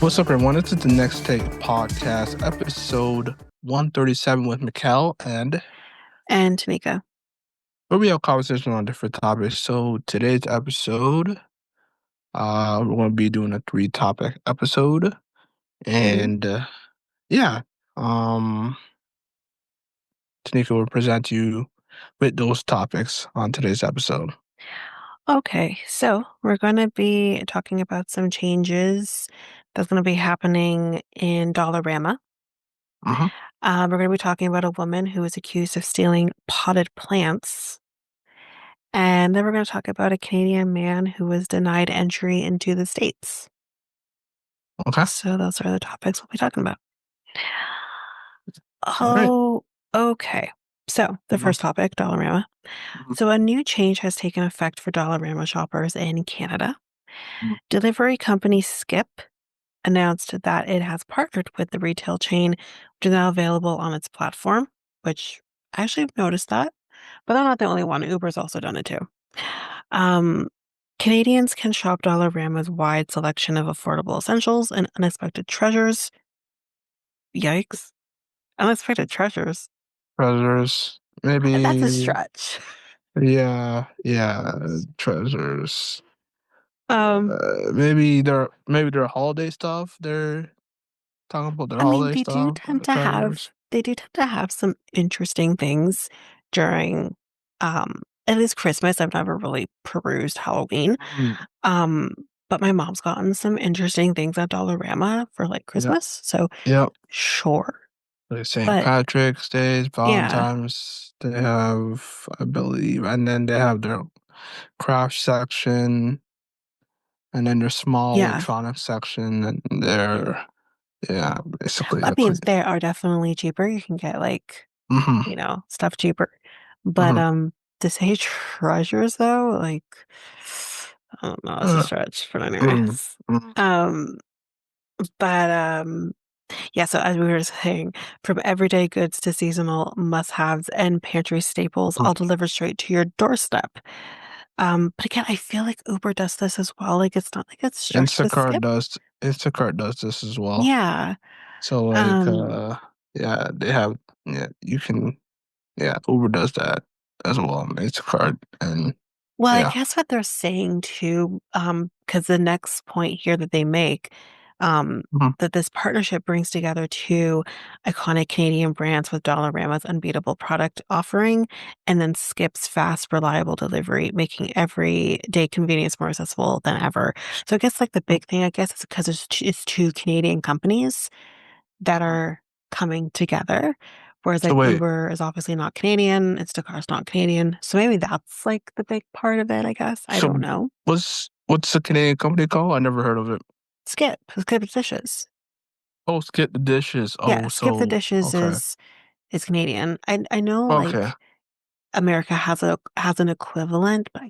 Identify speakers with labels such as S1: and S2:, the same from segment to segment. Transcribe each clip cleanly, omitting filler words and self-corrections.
S1: What's up, everyone? This is the Next Take podcast, episode 137 with Mikel and
S2: Tanyka.
S1: where we have conversation on different topics. So today's episode, we're going to be doing a 3-topic episode, and yeah, um, Tanika will present you with those topics on today's episode.
S2: Okay, so we're going to be talking about some changes that's going to be happening in Dollarama.
S1: Uh-huh.
S2: We're going to be talking about a woman who was accused of stealing potted plants. And then we're going to talk about a Canadian man who was denied entry into the States.
S1: Okay.
S2: So those are the topics we'll be talking about.
S1: All right.
S2: Oh, okay. So the first topic, Dollarama. So a new change has taken effect for Dollarama shoppers in Canada. Delivery company Skip announced that it has partnered with the retail chain, which is now available on its platform, which I actually have noticed that, but I'm not the only one. Uber's also done it too. Canadians can shop Dollarama's wide selection of affordable essentials and unexpected treasures. Yikes. Unexpected treasures.
S1: Treasures,
S2: That's a
S1: maybe.
S2: stretch.
S1: Yeah, treasures.
S2: Um,
S1: maybe their holiday stuff. They're talking about their
S2: I mean,
S1: holiday stuff. Treasures.
S2: they do tend to have some interesting things during, at least Christmas. I've never really perused Halloween.
S1: Mm,
S2: Um, but my mom's gotten some interesting things at Dollarama for like
S1: yeah,
S2: Christmas. So
S1: yeah.
S2: sure.
S1: Like St.
S2: But
S1: Patrick's Day,
S2: yeah,
S1: Valentine's. They have, I believe, and then they have their craft section, and then their small
S2: yeah.
S1: electronics section, and their basically
S2: I
S1: the
S2: mean, they are definitely cheaper. You can get like,
S1: mm-hmm,
S2: stuff cheaper. But
S1: mm-hmm.
S2: to say treasures though, like I don't know, it's a
S1: Uh,
S2: stretch, but
S1: mm,
S2: anyways.
S1: mm,
S2: Um, but yeah, so as we were saying, from everyday goods to seasonal must-haves and pantry staples,
S1: mm.
S2: all delivered straight to your doorstep. But again, I feel like Uber does this as well. Like it's not like it's stretched with Skip.
S1: Instacart does this as well.
S2: Yeah.
S1: So like
S2: Um,
S1: they have you can Uber does that as well. Instacart and
S2: well, I
S1: yeah.
S2: guess what they're saying too, because the next point here that they make,
S1: Mhm.
S2: that this partnership brings together two iconic Canadian brands with Dollarama's unbeatable product offering, and then Skip's fast, reliable delivery, making everyday convenience more accessible than ever. So I guess like the big thing, I guess, is because it's two Canadian companies that are coming together. Whereas
S1: So
S2: like
S1: wait,
S2: Uber is obviously not Canadian, Instacart's not Canadian. So maybe that's like the big part of it, I guess. I don't
S1: so
S2: know.
S1: what's the Canadian company called? I never heard of it.
S2: Skip Dishes.
S1: Oh, Skip the Dishes.
S2: Yeah,
S1: Oh,
S2: Skip the
S1: so
S2: Dishes
S1: okay,
S2: is Canadian. I know
S1: okay.
S2: like America has an equivalent, but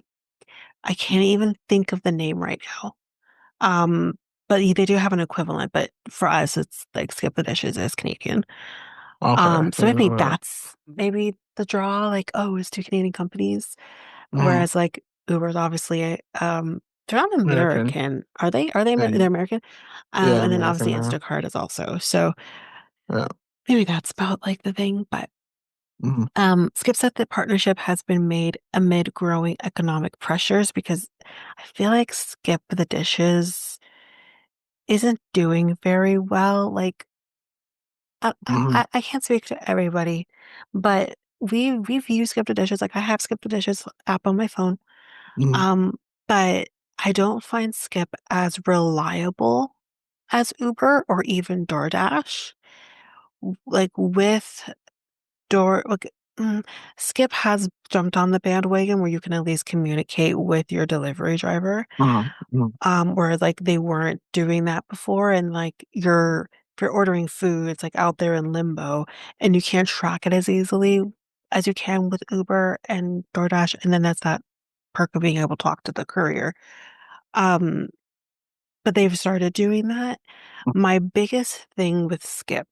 S2: I can't even think of the name right now. Um, but they do have an equivalent, but for us it's like Skip the Dishes is Canadian.
S1: Okay.
S2: So maybe that's maybe the draw, like, oh, it's two Canadian companies.
S1: Mm,
S2: Whereas like Uber's obviously they're not
S1: American.
S2: American. Are they? Are they they're
S1: And
S2: American?
S1: yeah,
S2: And then
S1: American
S2: obviously
S1: now.
S2: Instacart is also. So
S1: Yeah.
S2: maybe that's about like the thing. But
S1: Mm-hmm.
S2: Skip said the partnership has been made amid growing economic pressures because I feel like Skip the Dishes isn't doing very well. Like
S1: Mm-hmm.
S2: I can't speak to everybody, but we've used Skip the Dishes. Like I have Skip the Dishes app on my phone.
S1: Mm-hmm.
S2: Um, but I don't find Skip as reliable as Uber or even DoorDash. Like with Door, like Skip has jumped on the bandwagon where you can at least communicate with your delivery driver.
S1: Mm-hmm.
S2: Whereas like they weren't doing that before, and like if you're ordering food, it's like out there in limbo, and you can't track it as easily as you can with Uber and DoorDash, and then that's that perk of being able to talk to the courier. Um, but they've started doing that. My biggest thing with Skip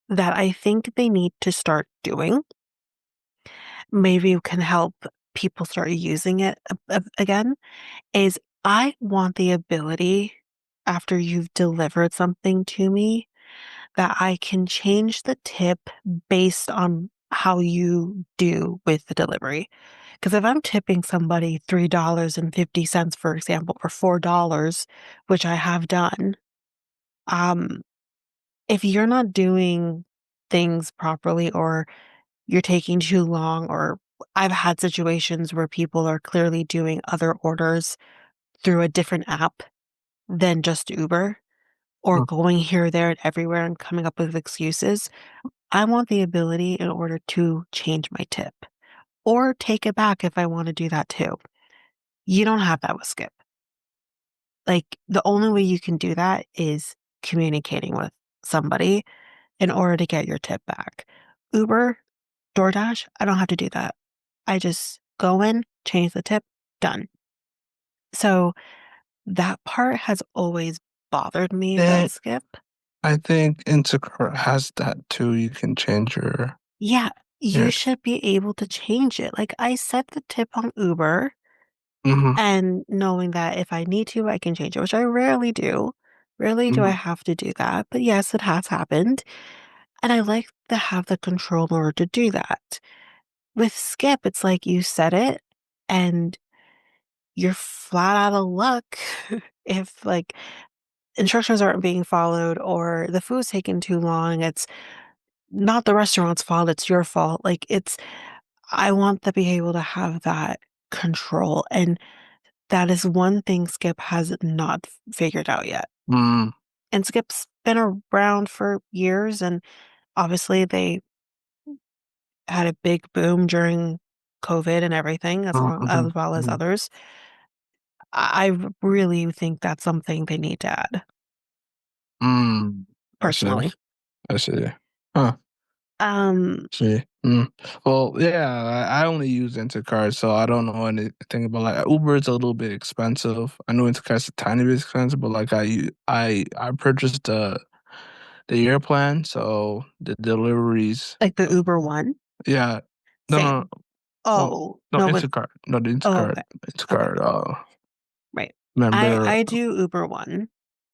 S2: that I think they need to start doing, maybe can help people start using it again, is I want the ability after you've delivered something to me that I can change the tip based on how you do with the delivery. Because if I'm tipping somebody $3.50, for example, or $4, which I have done, um, if you're not doing things properly or you're taking too long, or I've had situations where people are clearly doing other orders through a different app than just Uber or
S1: Mm.
S2: going here, there, and everywhere and coming up with excuses. I want the ability in order to change my tip or take it back if I want to do that too. You don't have that with Skip. Like the only way you can do that is communicating with somebody in order to get your tip back. Uber, DoorDash, I don't have to do that. I just go in, change the tip, done. So that part has always bothered me about
S1: And
S2: Skip.
S1: I think Instacart has that too. You can change
S2: Yeah, you
S1: your
S2: should be able to change it. Like I set the tip on Uber
S1: mm-hmm,
S2: and knowing that if I need to, I can change it, which I rarely do. Rarely do I
S1: mm-hmm,
S2: have to do that. But yes, it has happened. And I like to have the control in order to do that. With Skip, it's like you set it and you're flat out of luck if like instructions aren't being followed or the food's taking too long. It's not the restaurant's fault, it's your fault. Like it's I want to be able to have that control. And that is one thing Skip has not figured out yet.
S1: mm,
S2: And Skip's been around for years, and obviously they had a big boom during COVID and everything,
S1: mm-hmm,
S2: as well as
S1: mm-hmm.
S2: others. I really think that's something they need to add,
S1: Mm. I see.
S2: personally.
S1: I see. Huh.
S2: Um,
S1: See. Mm. Well, yeah, I only use Instacart, so I don't know anything about like Uber is a little bit expensive. I know Instacart's a tiny bit expensive, but like I purchased the year plan, so the deliveries.
S2: like the Uber one,
S1: Yeah. No, no, no.
S2: same.
S1: Well,
S2: Oh,
S1: no,
S2: no, but
S1: Instacart. No, the
S2: oh,
S1: Instacart.
S2: okay, okay,
S1: Instacart.
S2: right.
S1: Member.
S2: I do Uber one.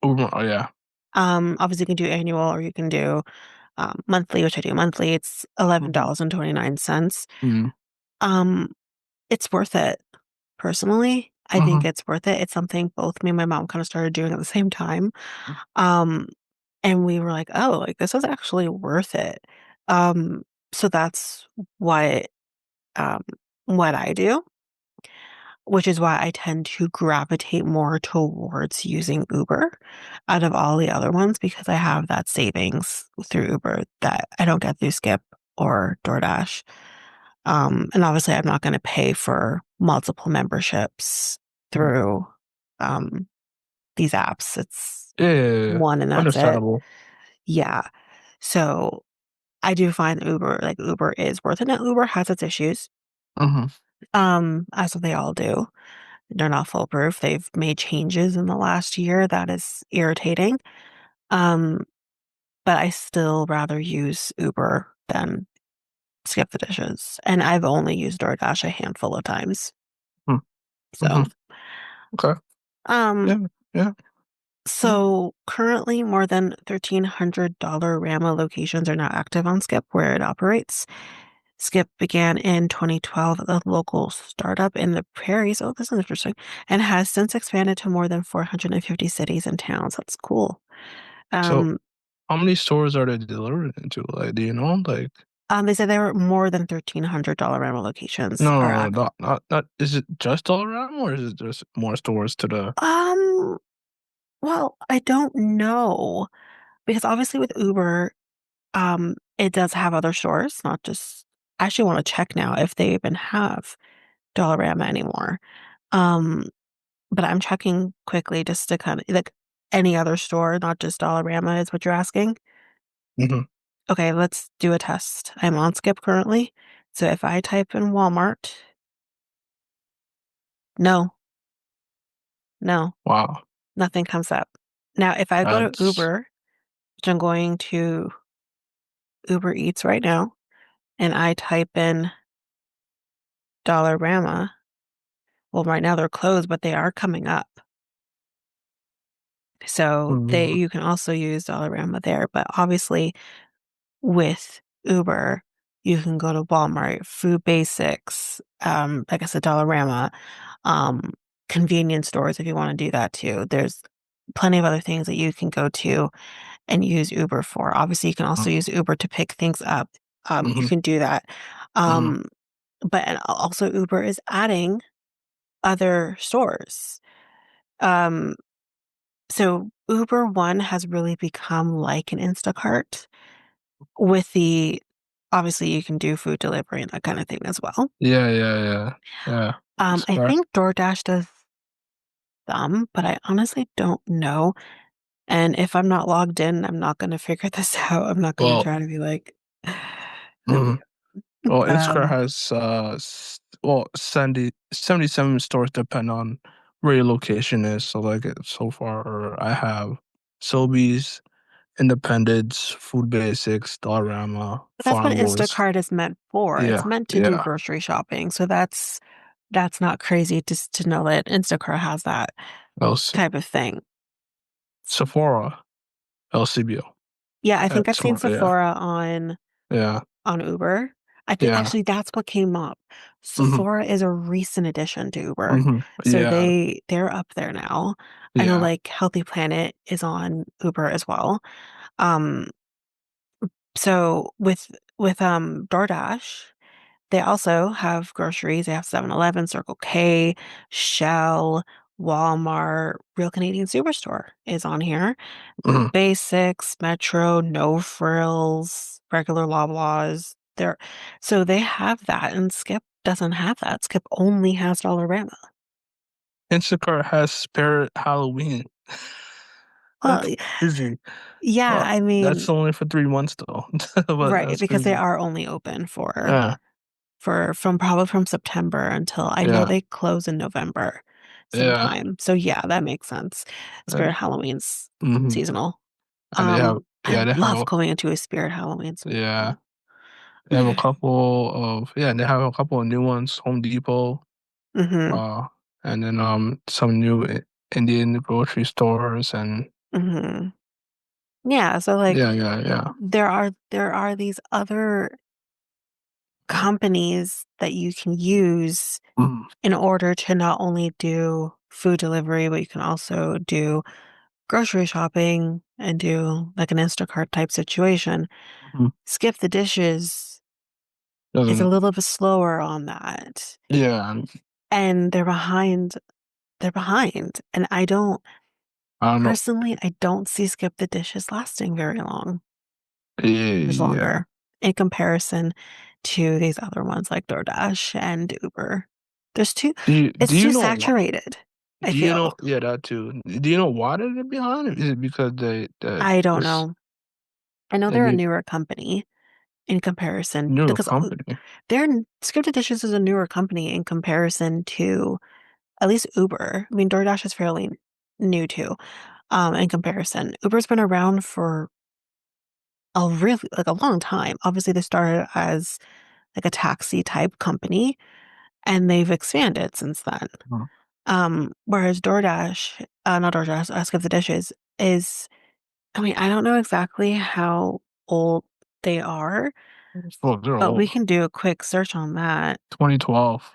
S1: Uber. Oh yeah.
S2: Obviously you can do annual or you can do monthly, which I do monthly. It's
S1: Mm-hmm.
S2: $11.29.
S1: Mm-hmm.
S2: Um, it's worth it. Personally, I think it's worth it. It's something both me and my mom kind of started doing at the same time. Um, and we were like, oh, like this is actually worth it. Um, so that's why um what I do, which is why I tend to gravitate more towards using Uber out of all the other ones because I have that savings through Uber that I don't get through Skip or DoorDash. And obviously, I'm not going to pay for multiple memberships through um, these apps. It's
S1: Yeah, yeah, yeah, yeah.
S2: one and that's it.
S1: Understandable.
S2: Yeah. So I do find Uber is worth it. Now, Uber has its issues,
S1: Mm-hmm.
S2: as they all do. They're not foolproof. They've made changes in the last year that is irritating. Um, but I still rather use Uber than skip the dishes. And I've only used DoorDash a handful of times.
S1: Mm-hmm.
S2: So,
S1: Okay.
S2: um,
S1: Yeah. Yeah. Mm.
S2: so currently more than $1,300 locations are now active on Skip where it operates. Skip began in 2012 as a local startup in the prairies. Oh, this is interesting. And has since expanded to more than 450 cities and towns. That's cool.
S1: So,
S2: Um,
S1: how many stores are they delivering into? Like, do you know? Like,
S2: they said there were more than $1,300 locations
S1: no,
S2: are
S1: no, no,
S2: active.
S1: not. Is it just Dollarama, or is it just more stores to the?
S2: Um, well, I don't know because obviously with Uber, it does have other stores, not just. I actually want to check now if they even have Dollarama anymore. Um, but I'm checking quickly just to kind of like any other store, not just Dollarama, is what you're asking.
S1: Mm-hmm.
S2: Okay, let's do a test. I'm on Skip currently, so if I type in Walmart, no, no,
S1: Wow,
S2: nothing comes up. Now, if I go to
S1: that's
S2: Uber, which I'm going to Uber Eats right now and I type in Dollarama, well, right now they're closed, but they are coming up. So they
S1: Mhm.
S2: you can also use Dollarama there, but obviously with Uber, you can go to Walmart, Food Basics, like I said, Dollarama, um, convenience stores if you want to do that too. There's plenty of other things that you can go to and use Uber for. Obviously, you can also use Uber to pick things up. You
S1: Mhm.
S2: can do that.
S1: Mhm.
S2: Um, but and also Uber is adding other stores. Um, so Uber One has really become like an Instacart with the obviously you can do food delivery and that kind of thing as well.
S1: Yeah, yeah, yeah, yeah. It's
S2: I
S1: correct.
S2: think DoorDash does some, but I honestly don't know. And if I'm not logged in, I'm not going to figure this out. I'm not going to
S1: Well,
S2: try to be like, let me,
S1: mhm. Well,
S2: but
S1: Instacart has well 77 stores depend on where your location is. So like so far, I have Sobeys, Independence, Food Basics, Dollarama,
S2: but that's what
S1: Farm Boys.
S2: Instacart is meant for. It's
S1: Yeah,
S2: meant to do
S1: yeah.
S2: grocery shopping. So that's not crazy just to know that Instacart has that
S1: LC,
S2: type of thing.
S1: Sephora, LCBO.
S2: Yeah, I think I've
S1: That's
S2: seen
S1: more, yeah,
S2: Sephora
S1: yeah,
S2: on Uber. I think
S1: yeah.
S2: actually that's what came up.
S1: Hmm.
S2: Sephora is a recent addition to Uber.
S1: Hmm.
S2: So
S1: Yeah,
S2: they're up there now. I know
S1: yeah.
S2: like Healthy Planet is on Uber as well. Um so with DoorDash, they also have groceries. They have 7-Eleven, Circle K, Shell, Walmart, Real Canadian Superstore is on here.
S1: Hmm.
S2: Basics, Metro, No Frills, regular Loblaws. So they have that, and Skip doesn't have that. Skip only has Dollarama.
S1: Instacart has Spirit Halloween.
S2: Well,
S1: That's crazy.
S2: yeah, I
S1: That's
S2: mean,
S1: only for 3 months though. But
S2: right,
S1: that's
S2: because they
S1: crazy.
S2: are only open
S1: Yeah,
S2: for from probably from September until I know
S1: yeah,
S2: they close in November
S1: yeah.
S2: sometime. So yeah, that makes sense.
S1: And,
S2: Spirit Halloween's
S1: mhm.
S2: seasonal.
S1: And they have,
S2: I
S1: yeah, they have
S2: love going into a Spirit Halloween
S1: yeah,
S2: store.
S1: they have a couple of, yeah, they have a couple of new ones. Home Depot,
S2: Hmm.
S1: uh, and then some new Indian grocery stores, and
S2: Hmm. Yeah, so like
S1: yeah, yeah, yeah.
S2: there are these other companies that you can use
S1: Mhm.
S2: in order to not only do food delivery, but you can also do grocery shopping and do like an Instacart type situation.
S1: Mhm.
S2: Skip the Dishes is a
S1: Doesn't,
S2: little bit slower on that.
S1: yeah, and
S2: And they're behind. And
S1: I don't know.
S2: personally, I don't see Skip the Dishes lasting very long. Much
S1: Yeah.
S2: longer in comparison to these other ones like DoorDash and Uber. There's too
S1: Do
S2: it's
S1: you
S2: too
S1: know why?
S2: saturated, I
S1: Do you know?
S2: feel.
S1: Yeah, that too. Do you know why they're behind? Is it because
S2: I don't
S1: this
S2: know. I know
S1: they
S2: they're a
S1: need
S2: newer company in comparison
S1: new
S2: because
S1: company?
S2: they're Scripted Dishes is a newer company in comparison to at least Uber. I mean, DoorDash is fairly new too, in comparison. Uber's been around for a really like a long time. Obviously, they started as like a taxi type company and they've expanded since then.
S1: Mhm.
S2: Whereas DoorDash, not DoorDash, Skip the Dishes is, I mean, I don't know exactly how old they are,
S1: Well, they're
S2: but we
S1: old.
S2: can do a quick search on that.
S1: 2012.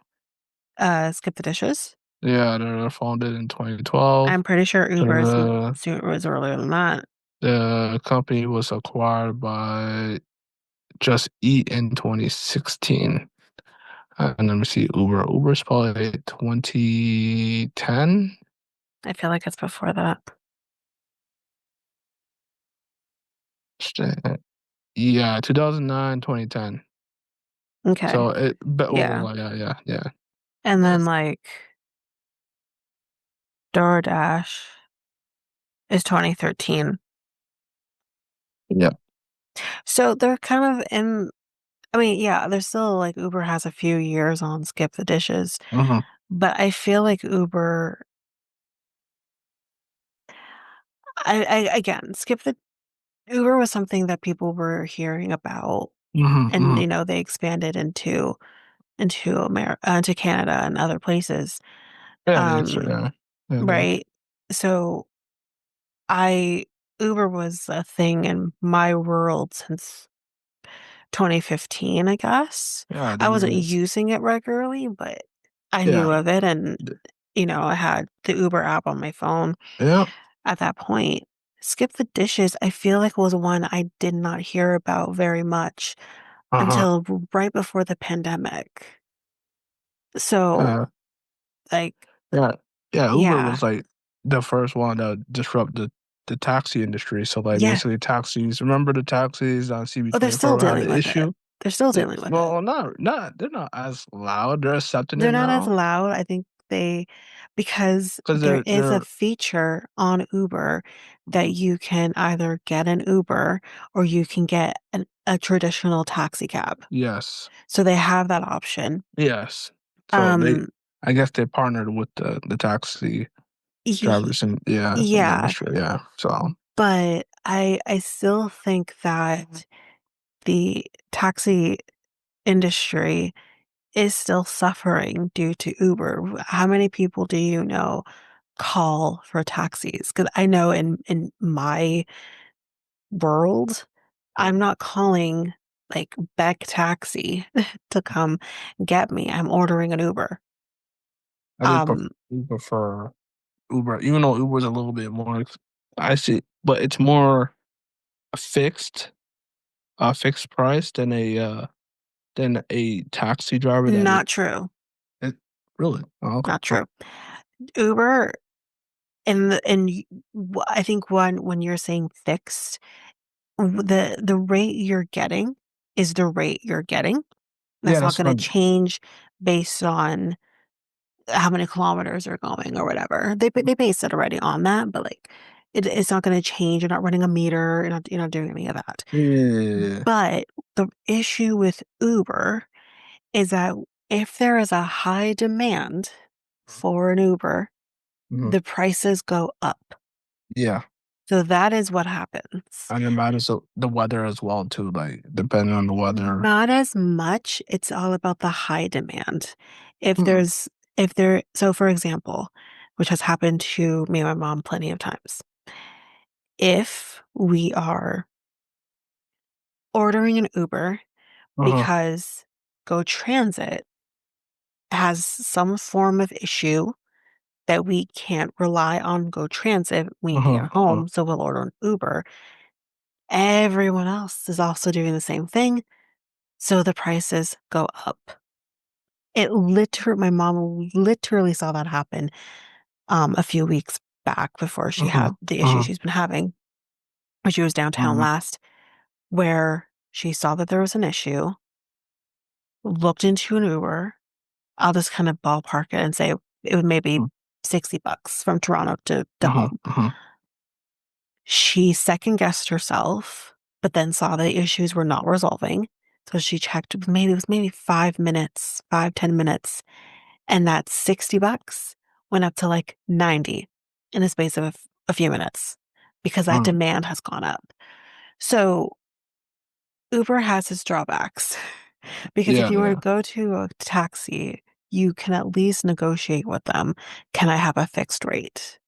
S2: Skip the Dishes.
S1: Yeah, they're founded in 2012.
S2: I'm pretty sure Uber is
S1: The
S2: soon was earlier than that.
S1: the company was acquired by Just Eat in 2016. And let me see, Uber. Uber's probably 2010.
S2: I feel like it's before that.
S1: Yeah, 2009, 2010.
S2: Okay.
S1: So but
S2: Yeah.
S1: oh yeah, yeah, yeah.
S2: And then
S1: Yes.
S2: like DoorDash is 2013.
S1: Yeah.
S2: So they're kind of in, I mean, yeah, there's still like Uber has a few years on Skip the Dishes,
S1: Hmm.
S2: but I feel like Uber, again, Uber was something that people were hearing about,
S1: Mhm,
S2: and
S1: mhm.
S2: they expanded into Canada and other places.
S1: Yeah,
S2: Um,
S1: yeah. Yeah, they
S2: right. So I Uber was a thing in my world since 2015, I guess.
S1: yeah,
S2: I
S1: they
S2: wasn't
S1: was
S2: using it regularly, but I
S1: yeah.
S2: knew of it, and
S1: th-
S2: I had the Uber app on my phone
S1: Yeah.
S2: at that point. Skip the dishes, I feel like was one I did not hear about very much
S1: Uh-huh.
S2: until right before the pandemic. So,
S1: Uh,
S2: like,
S1: yeah. Yeah, Uber
S2: yeah.
S1: was like the first one to disrupt the taxi industry. So like
S2: Yeah.
S1: basically taxis, remember the taxis on
S2: Oh, they're still
S1: CB24 had
S2: dealing
S1: an
S2: with it.
S1: issue?
S2: They're still dealing with it.
S1: Well, not they're not as loud. They're accepting it
S2: They're not as
S1: now
S2: loud. I think because
S1: because
S2: there is a
S1: they're
S2: feature on Uber that you can either get an Uber or you can get a traditional taxi cab.
S1: yes.
S2: So they have that option.
S1: Yes. So
S2: Um,
S1: I guess they partnered with the taxi
S2: y-
S1: drivers and yeah, in the
S2: yeah,
S1: industry. Yeah. So
S2: but I still think that the taxi industry is still suffering due to Uber. How many people do you know call for taxis? Because I know in my world, I'm not calling like Beck Taxi to come get me. I'm ordering an Uber.
S1: I just
S2: Um,
S1: prefer Uber, even though Uber's a little bit more I see, but it's more fixed, fixed price than a taxi driver that
S2: Not true.
S1: it really. Oh, okay.
S2: Not
S1: Oh,
S2: true. Uber I think when you're saying fixed, the rate you're getting is the rate you're getting.
S1: yeah,
S2: That's not
S1: that's
S2: going
S1: what
S2: to
S1: I'm.
S2: change based on how many kilometers are going or whatever. They base it already on that, but like it's not going to change. You're not running a meter. You're not doing any of that.
S1: Yeah.
S2: But the issue with Uber is that if there is a high demand for an Uber,
S1: Mhm.
S2: the prices go up.
S1: Yeah.
S2: So that is what happens.
S1: And it matters the weather as well too, like depending on the weather.
S2: Not as much. It's all about the high demand. If
S1: Mm,
S2: there's, if there, so for example, which has happened to me and my mom plenty of times, if we are ordering an Uber
S1: uh-huh.
S2: because Go Transit has some form of issue that we can't rely on Go Transit, we need to
S1: Uh-huh.
S2: get
S1: Uh-huh.
S2: home, so we'll order an Uber. Everyone else is also doing the same thing, so the prices go up. My mom literally saw that happen a few weeks back before she
S1: Uh-huh.
S2: had the issue
S1: Uh-huh.
S2: she's been having when she was downtown
S1: Uh-huh.
S2: last, where she saw that there was an issue, looked into an Uber. I'll just kind of ballpark it and say it was maybe $60 from Toronto to
S1: Uh-huh.
S2: home.
S1: Uh-huh.
S2: She second guessed herself, but then saw the issues were not resolving. So she checked, maybe it was maybe 5 minutes, 5, 10 minutes, and that $60 went up to like 90 in the space of a few minutes because that
S1: Uh-huh.
S2: demand has gone up. So Uber has its drawbacks because if
S1: Yeah,
S2: you were to
S1: yeah.
S2: go to a taxi, you can at least negotiate with them. Can I have a fixed rate?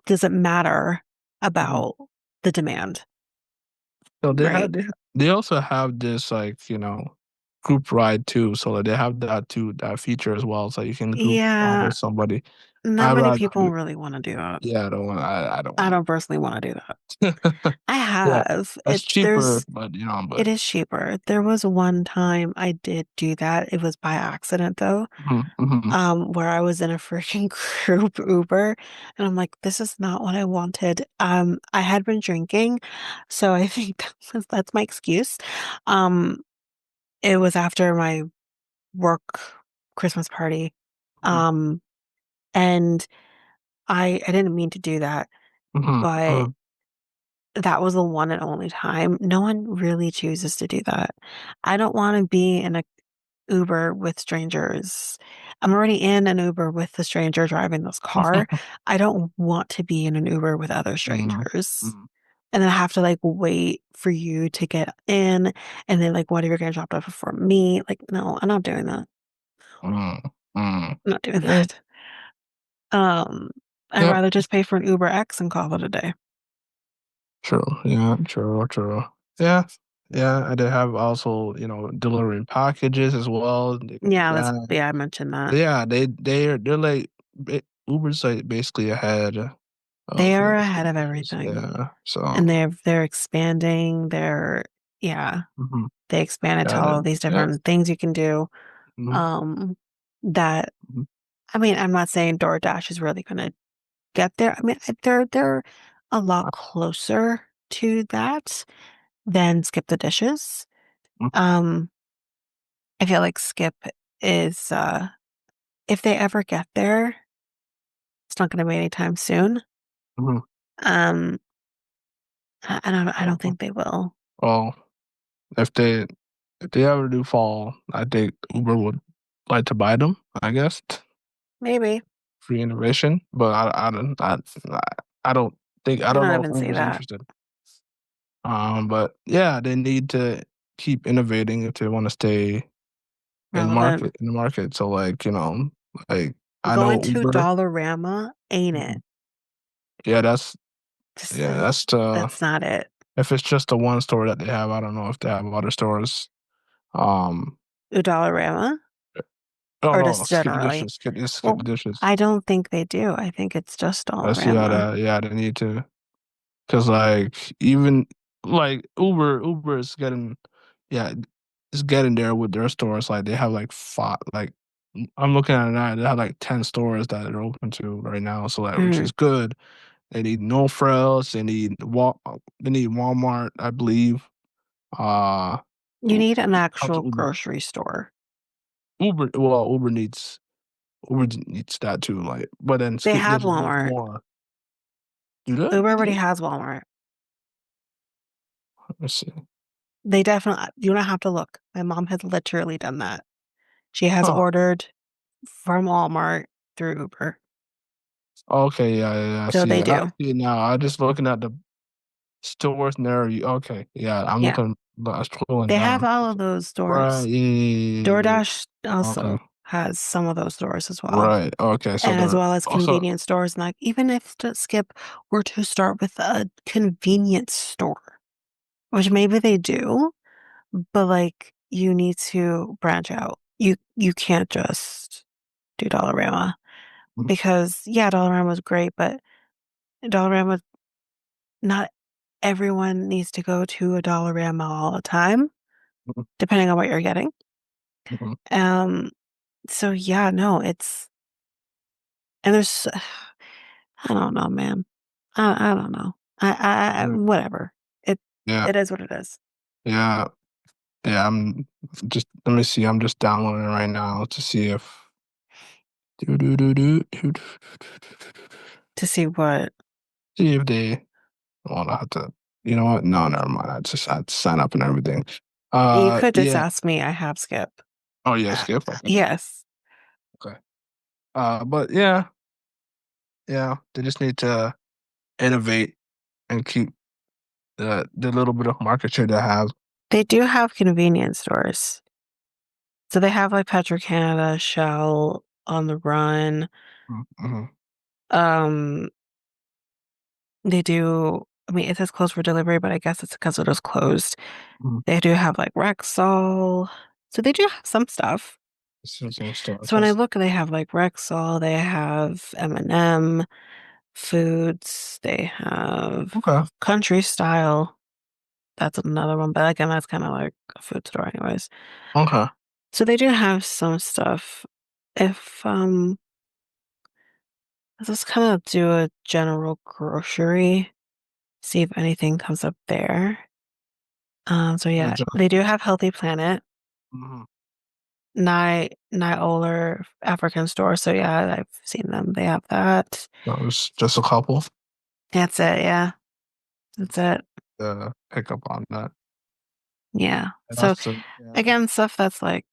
S2: Does it matter
S1: Uh-huh.
S2: about the demand?
S1: So
S2: Right.
S1: they also have this like, group ride too. So like, they have that too, that feature as well. So you can group ride
S2: Yeah,
S1: with somebody.
S2: not
S1: I
S2: many
S1: rather
S2: people
S1: do
S2: really want to do that.
S1: yeah, I don't
S2: I
S1: want
S2: don't personally want to do that.
S1: to.
S2: I
S1: Yeah.
S2: have.
S1: That's cheaper,
S2: There's
S1: but
S2: It is cheaper. There was one time I did do that. It was by accident though,
S1: mhm, mhm,
S2: where I was in a freaking group Uber and I'm like, this is not what I wanted. I had been drinking, so I think that's my excuse. Um, it was after my work Christmas party.
S1: mhm,
S2: Um, and I didn't mean to do that,
S1: mhm,
S2: but
S1: mhm,
S2: that was the one and only time. No one really chooses to do that. I don't want to be in a Uber with strangers. I'm already in an Uber with a stranger driving this car. I don't want to be in an Uber with other
S1: mhm,
S2: strangers.
S1: mhm.
S2: and then have to like wait for you to get in, and then like what if you're gonna drop it off before me? Like, no, I'm not doing that.
S1: Mm, mm.
S2: I'm not doing
S1: Yeah,
S2: that. Um, I'd
S1: yep,
S2: rather just pay for an Uber X and call it a day.
S1: true. Yeah, true, true. Yeah, yeah. I did have also, delivering packages as well.
S2: Yeah,
S1: Yeah,
S2: yeah, I mentioned that.
S1: yeah. They're like Uber's like basically ahead
S2: They
S1: of
S2: are ahead of
S1: everything else.
S2: everything.
S1: Yeah.
S2: And
S1: So,
S2: they're expanding. Yeah,
S1: mhm.
S2: they expanded to
S1: Yeah,
S2: all of these
S1: yeah.
S2: different things you can do.
S1: Mhm,
S2: Um, that
S1: mhm,
S2: I mean, I'm not saying DoorDash is really gonna get there. I mean, they're a lot closer to that than Skip the Dishes.
S1: mhm,
S2: Um, I feel like Skip is if they ever get there, it's not gonna be anytime soon.
S1: mhm.
S2: Um, I don't think they will.
S1: Well, if they if they ever do fall, I think Uber would like to buy them. I guess
S2: Maybe.
S1: free innovation, but I don't I
S2: I
S1: don't
S2: don't
S1: know if
S2: even say
S1: Uber's
S2: that.
S1: interested. But yeah, they need to keep innovating if they want to stay
S2: Relevant.
S1: in the market. So like like I
S2: Going
S1: know
S2: to
S1: Uber.
S2: Dollarama ain't it?
S1: Mhm. Yeah,
S2: Just
S1: that's the
S2: that's not it.
S1: if it's just the one store that they have. I don't know if they have other stores. Um,
S2: Dollarama
S1: oh
S2: or
S1: no,
S2: just
S1: skip the
S2: generally?
S1: dishes. Skip the
S2: Well,
S1: dishes.
S2: I don't think they do. I think it's just
S1: I see how
S2: Dollarama.
S1: that. Yeah, they need to. Cause like even like Uber is getting, yeah, it's getting there with their stores. Like they have like five, like I'm looking at it now. They have like 10 stores that they're open to right now. So like, which
S2: Mm.
S1: is good. They need no frills. They need Walmart, I believe. Uh,
S2: You need an
S1: comes
S2: actual
S1: Uber.
S2: grocery store.
S1: Uber needs that too. Like, but then
S2: They
S1: skip
S2: have
S1: dishes needs
S2: Walmart.
S1: more. Do that?
S2: Uber
S1: Do
S2: already
S1: they?
S2: has Walmart.
S1: Let's see.
S2: They definitely, you don't have to look. My mom has literally done that. She has
S1: Huh.
S2: ordered from Walmart through Uber.
S1: Okay, yeah, yeah, yeah, I
S2: So
S1: see
S2: they
S1: it. I
S2: do.
S1: see it now. I just looking at the stores near you. Okay, yeah, I'm
S2: Yeah.
S1: looking, but I'm scrolling
S2: They have
S1: down.
S2: all of those
S1: Right,
S2: stores.
S1: yeah, yeah, yeah, yeah,
S2: DoorDash
S1: yeah. Okay,
S2: also has some of those stores as well,
S1: right. Okay, so
S2: as
S1: they're
S2: well as
S1: also.
S2: convenience stores. And like, even if Skip were to start with a convenience store, which maybe they do, but like you need to branch out. You can't just do Dollarama
S1: Mhm,
S2: because yeah, Dollarama is great, but Dollarama, not everyone needs to go to a Dollarama all the time,
S1: mhm,
S2: depending on what you're getting.
S1: mhm,
S2: Um, so yeah, no, it's and there's I don't know, man. I don't know.
S1: mhm.
S2: Whatever. It
S1: Yeah,
S2: it is what it is.
S1: yeah, yeah. I'm just let me see. I'm just downloading it right now to see if. Do, do, do, do, do, do,
S2: To see what
S1: see if they. Well, I have to. You know what? No, never mind. I just had to sign up and everything.
S2: you could just
S1: Yeah.
S2: ask me. I have Skip.
S1: Oh yeah, skip. Okay.
S2: Yes,
S1: Okay. But yeah, yeah, they just need to innovate and keep the little bit of market share they have.
S2: they do have convenience stores. So they have like Petro Canada, Shell, On the Run.
S1: Mm-hmm.
S2: Um, they do. I mean, it says closed for delivery, but I guess it's because it was closed.
S1: Hmm.
S2: They do have like Rexall. So they do have some stuff.
S1: It's the same store.
S2: So when I look, they have like Rexall, they have M&M Foods, they have
S1: Okay.
S2: Country Style. That's another one, but again, that's kind of like a food store anyways.
S1: Okay.
S2: So they do have some stuff. If let's just kind of do a general grocery, see if anything comes up there. So yeah, they do have Healthy Planet,
S1: Mm-hmm.
S2: Oler African store. So yeah, I've seen them. They have that.
S1: That was just a couple.
S2: That's it. Yeah, that's it.
S1: Pick up on that.
S2: Yeah.
S1: And
S2: So
S1: also, yeah.
S2: again, stuff that's like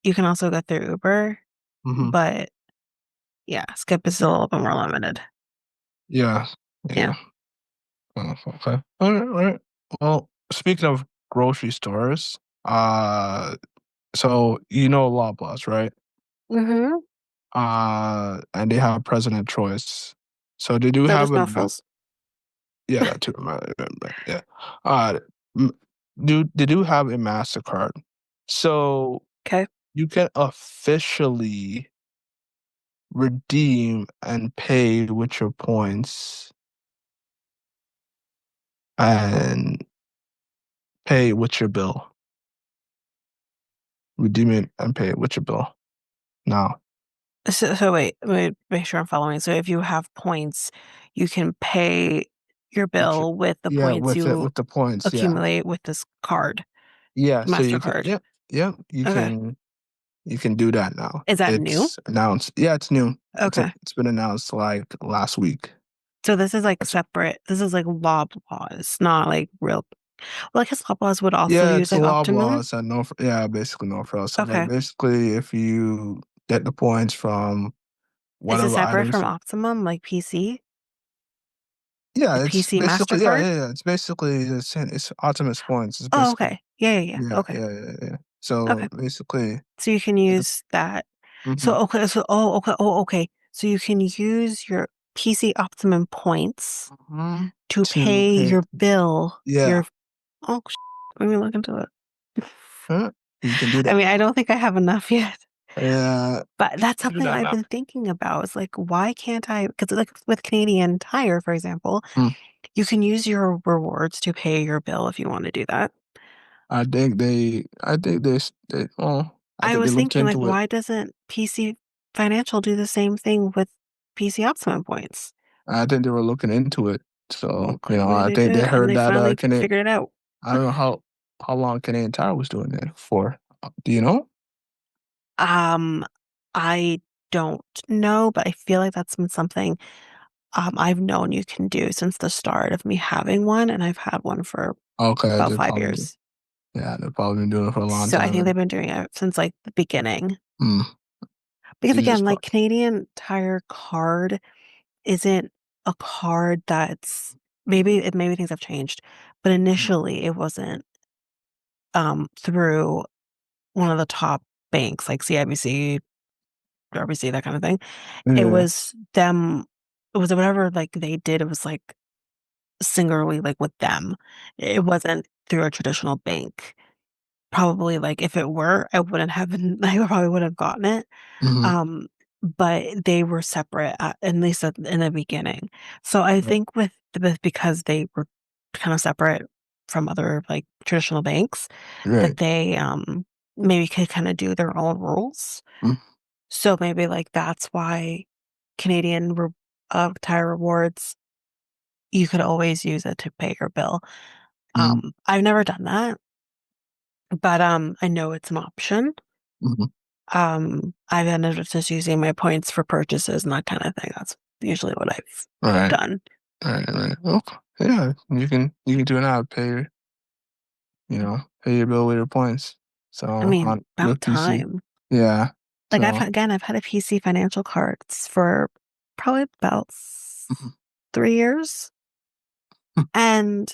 S2: you can also go through Uber,
S1: Mm-hmm.
S2: but yeah, Skip is a little bit more limited.
S1: Yeah.
S2: Yeah.
S1: Yeah. Oh, okay. All right, all right. Well, speaking of grocery stores, so you know Loblaws, right?
S2: Mm-hmm.
S1: And they have president choice. So they do
S2: So
S1: have
S2: does
S1: a
S2: Melfrills.
S1: yeah, that too. Yeah. Uh, m- do they do have a Mastercard? So
S2: Okay.
S1: you can officially redeem and pay with your points and pay with your bill. Redeem it and pay it with your bill. Now,
S2: So wait, let me make sure I'm following. So if you have points, you can pay your
S1: with your,
S2: bill with the
S1: yeah,
S2: points
S1: with it
S2: you
S1: with the points, yeah,
S2: accumulate with this card,
S1: yeah. So you can,
S2: MasterCard.
S1: yeah, yeah,
S2: Okay.
S1: you can do that now.
S2: Is that new?
S1: It's announced. Yeah, it's new.
S2: Okay.
S1: It's been announced like last week.
S2: So this is like
S1: That's,
S2: separate. This is like Loblaws, not like real. Well, I guess Loblaws would also
S1: yeah,
S2: use
S1: it's
S2: like Optimum.
S1: Loblaws and no, yeah, basically no frills. So like
S2: Okay.
S1: basically, if you get the points from
S2: Is it
S1: whatever
S2: separate from
S1: items,
S2: Optimum, like PC?
S1: yeah,
S2: Like
S1: it's
S2: PC
S1: basically
S2: MasterCard?
S1: it's basically it's ultimate points. It's
S2: Oh,
S1: basically
S2: okay. Yeah, yeah, yeah.
S1: yeah,
S2: Okay.
S1: yeah, yeah, yeah. So
S2: Okay.
S1: basically,
S2: So you can
S1: the,
S2: use that. So
S1: mhm,
S2: okay, so oh okay, oh okay. So you can use your PC Optimum points
S1: mhm,
S2: to
S1: to
S2: pay
S1: pay,
S2: your bill.
S1: yeah,
S2: Your oh, let me look into it.
S1: huh? You can do
S2: I
S1: that
S2: mean, I
S1: now.
S2: don't think I have enough yet,
S1: Yeah,
S2: but
S1: you
S2: that's
S1: can do
S2: something
S1: that
S2: I've
S1: now.
S2: been thinking about. It's like, why can't I? Because like with Canadian Tire, for example,
S1: Mm.
S2: you can use your rewards to pay your bill if you want to do that.
S1: well, I
S2: I
S1: think they
S2: was
S1: looked
S2: thinking, like,
S1: into it.
S2: why doesn't PC Financial do the same thing with PC Optimum points?
S1: I think they were looking into it. So,
S2: Well, clearly
S1: I
S2: they
S1: think they
S2: did, and
S1: heard
S2: they
S1: that
S2: finally
S1: can it
S2: figured it out.
S1: I don't know how long Canadian Tire was doing it for. Do you know?
S2: Um, I don't know, but I feel like that's been something I've known you can do since the start of me having one, and I've had one for
S1: Okay,
S2: about 5 years.
S1: they've probably been doing it for a long
S2: So I
S1: time
S2: think they've
S1: then.
S2: been doing it since like the beginning.
S1: Mm,
S2: Because
S1: Jesus
S2: again, like
S1: Christ.
S2: Canadian Tire card isn't a card that's maybe things have changed, but initially it wasn't through one of the top banks like CIBC, RBC, that kind of thing. It
S1: Yeah.
S2: was them, it was whatever like they did, it was like singularly like with them. It wasn't through a traditional bank. Probably like if it were, I wouldn't have been I probably would have gotten it.
S1: Hmm.
S2: Um, but they were separate at least in the beginning. So I
S1: Right.
S2: think because they were kind of separate from other like traditional banks, that
S1: Right.
S2: they maybe could kind of do their own rules.
S1: Mm,
S2: So maybe like that's why Canadian Tire Rewards, you could always use it to pay your bill.
S1: mm,
S2: I've never done that, but I know it's an option.
S1: mhm.
S2: I've ended up just using my points for purchases and that kind of thing. That's usually what I've
S1: Right.
S2: done.
S1: Right. Right. Okay. Yeah, you can do it now. Pay your bill with your points. So
S2: I mean,
S1: on
S2: about
S1: with PC.
S2: time.
S1: Yeah.
S2: Like
S1: So.
S2: I've had a PC financial cards for probably about
S1: Mhm,
S2: 3 years. And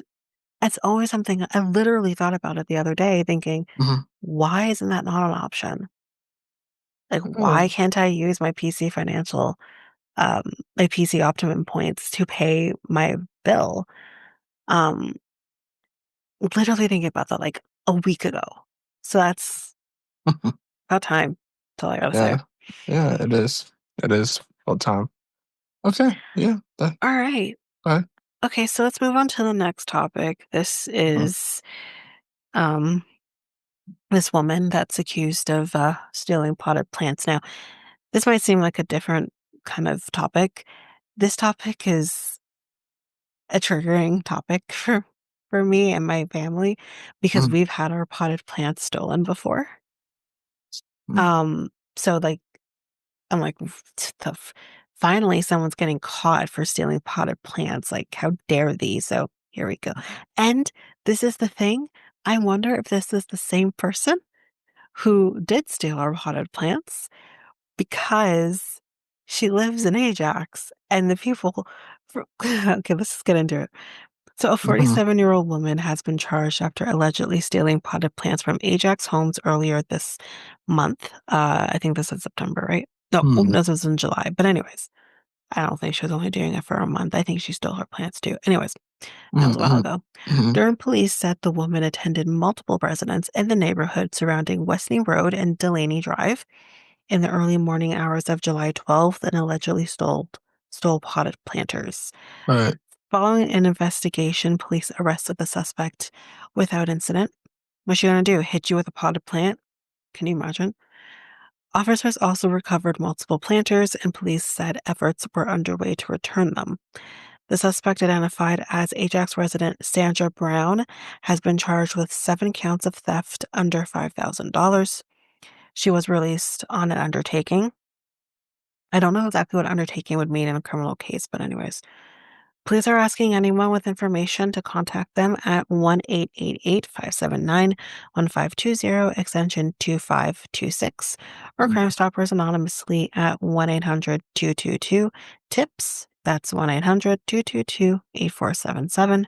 S2: it's always something I literally thought about it the other day thinking,
S1: mhm.
S2: why isn't that not an option? Like, why
S1: Oh.
S2: can't I use my PC financial, my PC Optimum points to pay my bill? Um, Literally thinking about that like a week ago. So that's about time. That's all I gotta say.
S1: Yeah. Yeah, it is. It is full time. Okay. Yeah.
S2: All right.
S1: Okay.
S2: Okay, so let's move on to the next topic. This
S1: Uh,
S2: is um this woman that's accused of stealing potted plants. Now, this might seem like a different kind of topic. This topic is a triggering topic for me and my family because
S1: mhm,
S2: we've had our potted plants stolen before.
S1: mhm,
S2: So like I'm like, finally someone's getting caught for stealing potted plants. Like, how dare thee? So here we go. And this is the thing. I wonder if this is the same person who did steal our potted plants because she lives in Ajax and the people. Okay, let's just get into it. So, a
S1: Mhm.
S2: 47-year-old woman has been charged after allegedly stealing potted plants from Ajax Homes earlier this month. I think this is September, right? No,
S1: Mhm.
S2: this was in July. But anyways, I don't think she was only doing it for a month. I think she stole her plants too. Anyways, that was
S1: Mhm.
S2: a while
S1: Mhm.
S2: ago.
S1: Mhm.
S2: Durham police said the woman attended multiple residents in the neighborhood surrounding Westney Road and Delaney Drive in the early morning hours of July 12th and allegedly stole potted planters.
S1: Right.
S2: Following an investigation, police arrested the suspect without incident. What's she gonna do? Hit you with a potted plant? Can you imagine? Officers also recovered multiple planters, and police said efforts were underway to return them. The suspect, identified as Ajax resident Sandra Brown, has been charged with 7 counts of theft under $5,000. She was released on an undertaking. I don't know exactly what undertaking would mean in a criminal case, but anyways. Police are asking anyone with information to contact them at 1-888-579-1520, extension 2526, or
S1: Mhm.
S2: Crime Stoppers anonymously at 1-800-222-TIPS. That's 1-800-222-8477.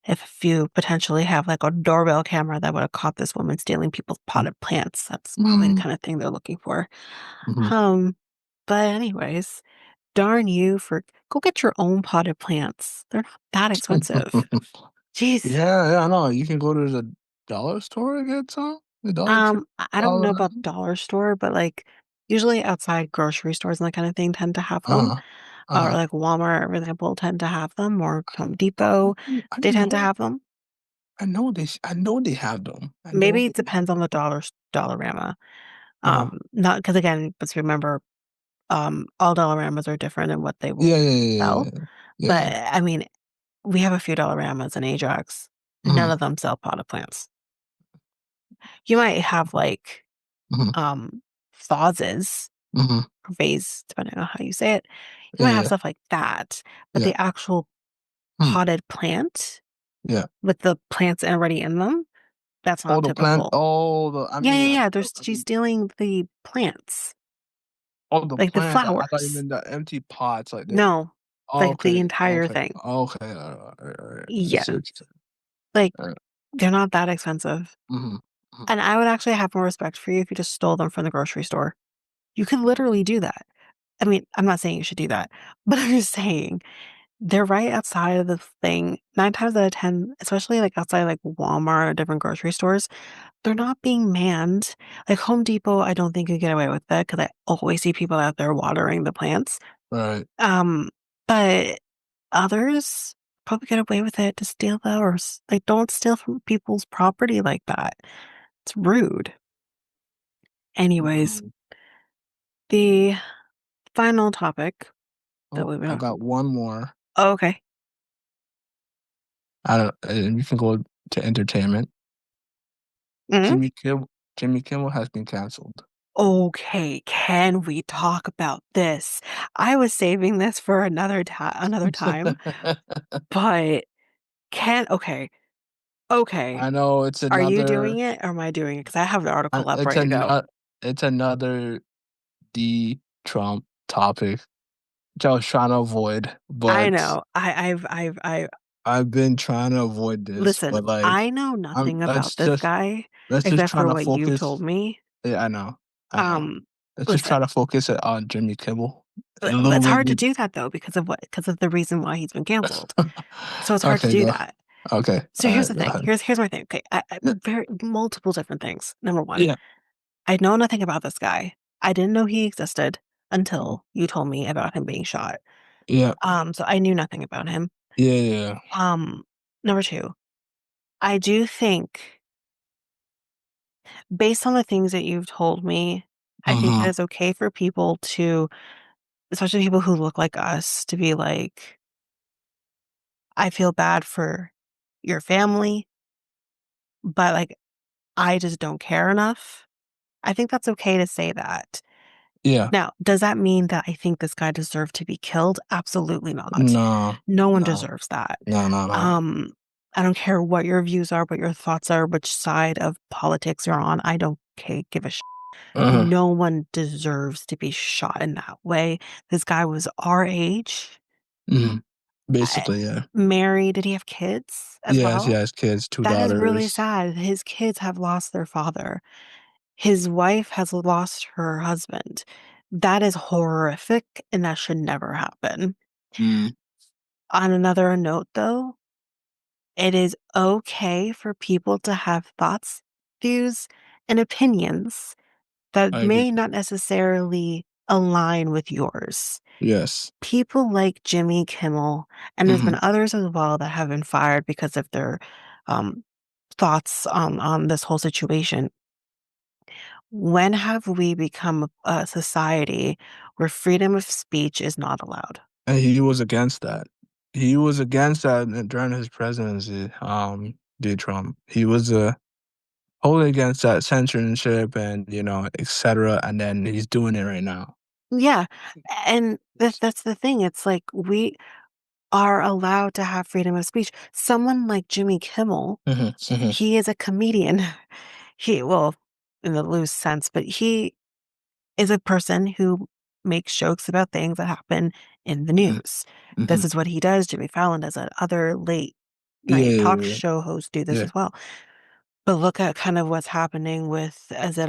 S2: If you potentially have like a doorbell camera that would have caught this woman stealing people's potted plants, that's probably the
S1: Mhm.
S2: kind of thing they're looking for.
S1: Mhm.
S2: Um, but anyways, darn you for go get your own potted plants. They're not that expensive. Jeez.
S1: Yeah, yeah, I know. You can go to the dollar store and get some. The Dollar Tree.
S2: I don't know
S1: Dollar.
S2: about dollar store, but like usually outside grocery stores and that kind of thing tend to have them.
S1: Uh-huh.
S2: Or
S1: Uh-huh.
S2: like Walmart, for example, tend to have them, or Home Depot,
S1: I
S2: they tend to
S1: know.
S2: have them.
S1: I know they have them. I know
S2: Maybe
S1: they
S2: it depends
S1: have
S2: on
S1: them.
S2: the Dollarama.
S1: Uh-huh.
S2: Not because again, let's remember, all Dollaramas are different in what they will
S1: Yeah, yeah, yeah,
S2: sell.
S1: yeah, yeah. Yeah,
S2: But
S1: yeah.
S2: I mean, we have a few Dollaramas in Ajax. None
S1: Mhm.
S2: of them sell potted plants. You might have like
S1: Mhm.
S2: um vases
S1: Mhm.
S2: or vase, depending on how you say it. You
S1: Yeah,
S2: might have
S1: yeah.
S2: stuff like that, but
S1: Yeah.
S2: the actual
S1: Mhm.
S2: potted plant
S1: Yeah.
S2: with the plants already in them, that's
S1: Oh,
S2: not
S1: the plant.
S2: typical.
S1: Oh, the.
S2: Yeah, yeah, yeah. She's stealing the plants,
S1: Oh, the
S2: like the
S1: plant. I thought you
S2: flowers.
S1: meant the empty pots, like the.
S2: No,
S1: Oh,
S2: like the
S1: okay.
S2: entire
S1: Okay.
S2: thing.
S1: Okay. All right. I
S2: Yeah,
S1: see what you're
S2: like
S1: saying.
S2: they're not that expensive.
S1: Mhm. Mhm.
S2: And I would actually have more respect for you if you just stole them from the grocery store. You could literally do that. I mean, I'm not saying you should do that, but I'm just saying they're right outside of the thing. 9 times out of 10, especially like outside like Walmart or different grocery stores, they're not being manned. Like Home Depot, I don't think you get away with that because I always see people out there watering the plants.
S1: Right.
S2: Um, but others probably get away with it to steal those. Like, don't steal from people's property like that. It's rude. Anyways,
S1: Mhm.
S2: the final topic that
S1: Oh,
S2: we've
S1: I
S2: been.
S1: got one more.
S2: Oh, okay.
S1: I don't. And you can go to entertainment.
S2: Mhm.
S1: Jimmy Kimmel. Jimmy Kimmel has been canceled.
S2: Okay, can we talk about this? I was saving this for another time, but can okay, okay.
S1: I know it's
S2: Are you
S1: another.
S2: doing it or am I doing it? Because I have the article up
S1: It's
S2: ready to go.
S1: it's another D Trump topic, which I was trying to avoid,
S2: I
S1: but
S2: know. I
S1: I've been trying to avoid this.
S2: listen,
S1: But like,
S2: I know nothing about
S1: let's
S2: this
S1: just
S2: guy except
S1: try
S2: for
S1: to
S2: what you've
S1: focus.
S2: told me.
S1: Yeah, I know, I know.
S2: Um,
S1: Let's just try
S2: listen,
S1: to focus it on Jimmy Kimmel. A little
S2: it's hard to
S1: bit.
S2: do that though because of the reason why he's been canceled. So it's hard to
S1: Okay,
S2: do
S1: go.
S2: that.
S1: Okay,
S2: So
S1: all
S2: here's
S1: right,
S2: the
S1: go
S2: thing.
S1: ahead.
S2: Here's my thing. Okay,
S1: Yeah,
S2: very multiple different things. Number one,
S1: yeah,
S2: I know nothing about this guy. I didn't know he existed
S1: mhm,
S2: until you told me about him being shot.
S1: yeah,
S2: So I knew nothing about him.
S1: yeah, yeah.
S2: Um, Number two, I do think, based on the things that you've told me, I think that
S1: Mhm.
S2: it's okay for people to, especially people who look like us, to be like, I feel bad for your family, but like, I just don't care enough. I think that's okay to say that.
S1: Yeah.
S2: Now, does that mean that I think this guy deserved to be killed? Absolutely not.
S1: No,
S2: No one
S1: no,
S2: deserves that.
S1: no, no, no.
S2: Um, I don't care what your views are, what your thoughts are, which side of politics you're on. I don't give a.
S1: Uh-huh.
S2: No one deserves to be shot in that way. This guy was our age.
S1: Mhm.
S2: uh,
S1: Basically, yeah.
S2: married. Did he have kids as
S1: Yes, he
S2: well?
S1: has kids, 2
S2: That is really
S1: daughters.
S2: sad. His kids have lost their father. His wife has lost her husband. That is horrific, and that should never happen.
S1: Mm,
S2: On another note, though, it is okay for people to have thoughts, views, and opinions that
S1: I agree.
S2: may not necessarily align with yours.
S1: Yes.
S2: People like Jimmy Kimmel, and there's been
S1: Mhm.
S2: others as well that have been fired because of their um, thoughts on this whole situation. When have we become a society where freedom of speech is not allowed?
S1: And he was against that. He was against that during his presidency, did Trump. He was, wholly against that censorship and, et cetera, and then he's doing it right now.
S2: Yeah, and that's the thing. It's like we are allowed to have freedom of speech. Someone like Jimmy Kimmel,
S1: Mhm, mhm,
S2: he is a comedian. Well, in the loose sense, but he is a person who makes jokes about things that happen in the
S1: mhm,
S2: news. This
S1: mhm.
S2: is what he does. Jimmy Fallon does it. Other late
S1: Yeah,
S2: night
S1: yeah,
S2: talk
S1: yeah.
S2: show hosts do this
S1: Yeah.
S2: as well. But look at kind of what's happening with, is it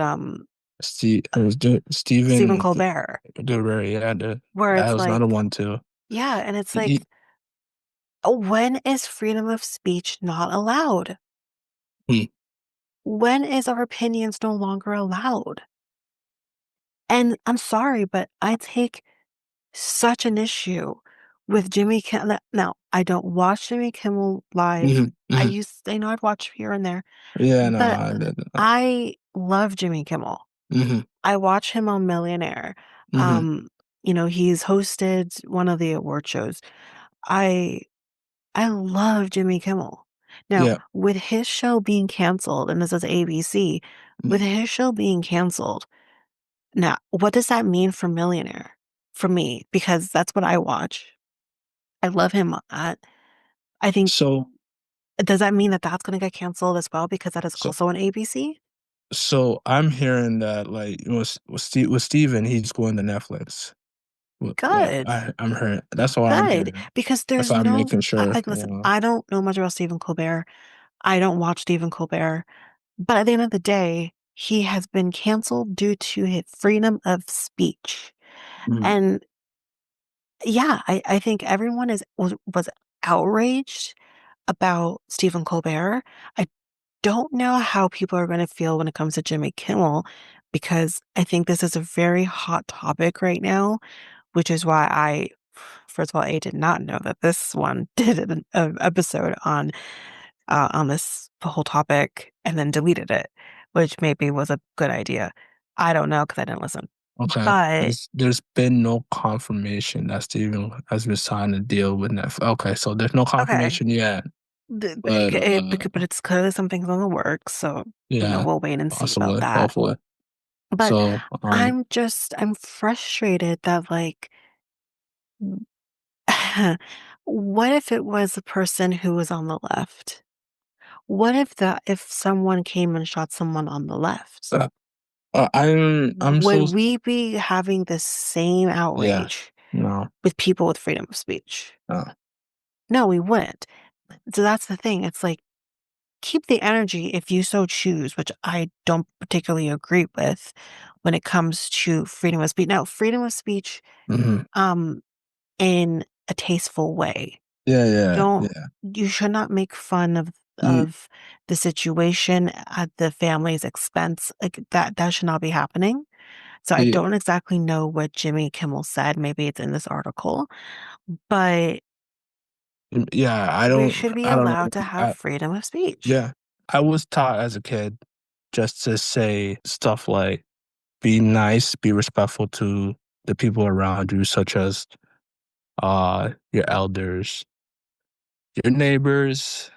S1: It was
S2: Stephen
S1: Stephen
S2: Colbert,
S1: Dillberry, yeah,
S2: where
S1: that
S2: it's
S1: was
S2: like,
S1: another one too.
S2: yeah, and it's like,
S1: He,
S2: when is freedom of speech not allowed?
S1: he,
S2: When is our opinions no longer allowed? And I'm sorry, but I take such an issue with Jimmy Kimmel. Now, I don't watch Jimmy Kimmel live.
S1: mhm, mhm.
S2: I know I'd watch here and there,
S1: Yeah, no,
S2: but
S1: I didn't.
S2: I love Jimmy Kimmel.
S1: Mhm,
S2: I watch him on Millionaire.
S1: mhm.
S2: Um, he's hosted one of the award shows. I I love Jimmy Kimmel. Now,
S1: Yeah.
S2: with his show being canceled, and this is ABC, with
S1: Mhm.
S2: his show being canceled, now what does that mean for Millionaire? For me, because that's what I watch. I love him on that. I think
S1: So,
S2: does that mean that that's gonna get canceled as well because that is
S1: so,
S2: also on ABC?
S1: so I'm hearing that like with Steven, he's going to Netflix.
S2: Good.
S1: I'm hearing. That's what I'm
S2: Good.
S1: hearing.
S2: Because
S1: That's
S2: there's
S1: why I'm
S2: no
S1: making sure.
S2: like, listen, I don't know much about Stephen Colbert. I don't watch Stephen Colbert. But at the end of the day, he has been canceled due to his freedom of speech.
S1: Mhm.
S2: And yeah, I think everyone was outraged about Stephen Colbert. I don't know how people are going to feel when it comes to Jimmy Kimmel because I think this is a very hot topic right now, which is why first of all, I did not know that this one did an episode on this whole topic and then deleted it, which maybe was a good idea. I don't know because I didn't listen.
S1: Okay.
S2: But
S1: There's been no confirmation that Steven has been signed a deal with Netflix. Okay, so there's no
S2: okay,
S1: confirmation yet, but
S2: but it's clearly something's on the works, so
S1: yeah,
S2: we'll wait and see about
S1: possibly,
S2: that.
S1: hopefully.
S2: But
S1: So,
S2: I'm frustrated that like, what if it was a person who was on the left? What if someone came and shot someone on the left?
S1: uh, I'm
S2: Would
S1: so
S2: we be having the same
S1: yeah,
S2: outrage
S1: no,
S2: with people with freedom of speech?
S1: no,
S2: No, we wouldn't. So that's the thing. It's like, keep the energy if you so choose, which I don't particularly agree with when it comes to freedom of speech. Now, freedom of speech,
S1: hmm
S2: um, in a tasteful way.
S1: yeah, yeah,
S2: Don't
S1: yeah.
S2: You should not make fun
S1: You,
S2: of the situation at the family's expense. Like that should not be happening. So I
S1: you,
S2: don't exactly know what Jimmy Kimmel said. Maybe it's in this article, but
S1: yeah,
S2: we should be
S1: I don't
S2: allowed
S1: know.
S2: to have freedom of speech.
S1: Yeah, I was taught as a kid just to say stuff like, be nice, be respectful to the people around you, such as your elders, your neighbors,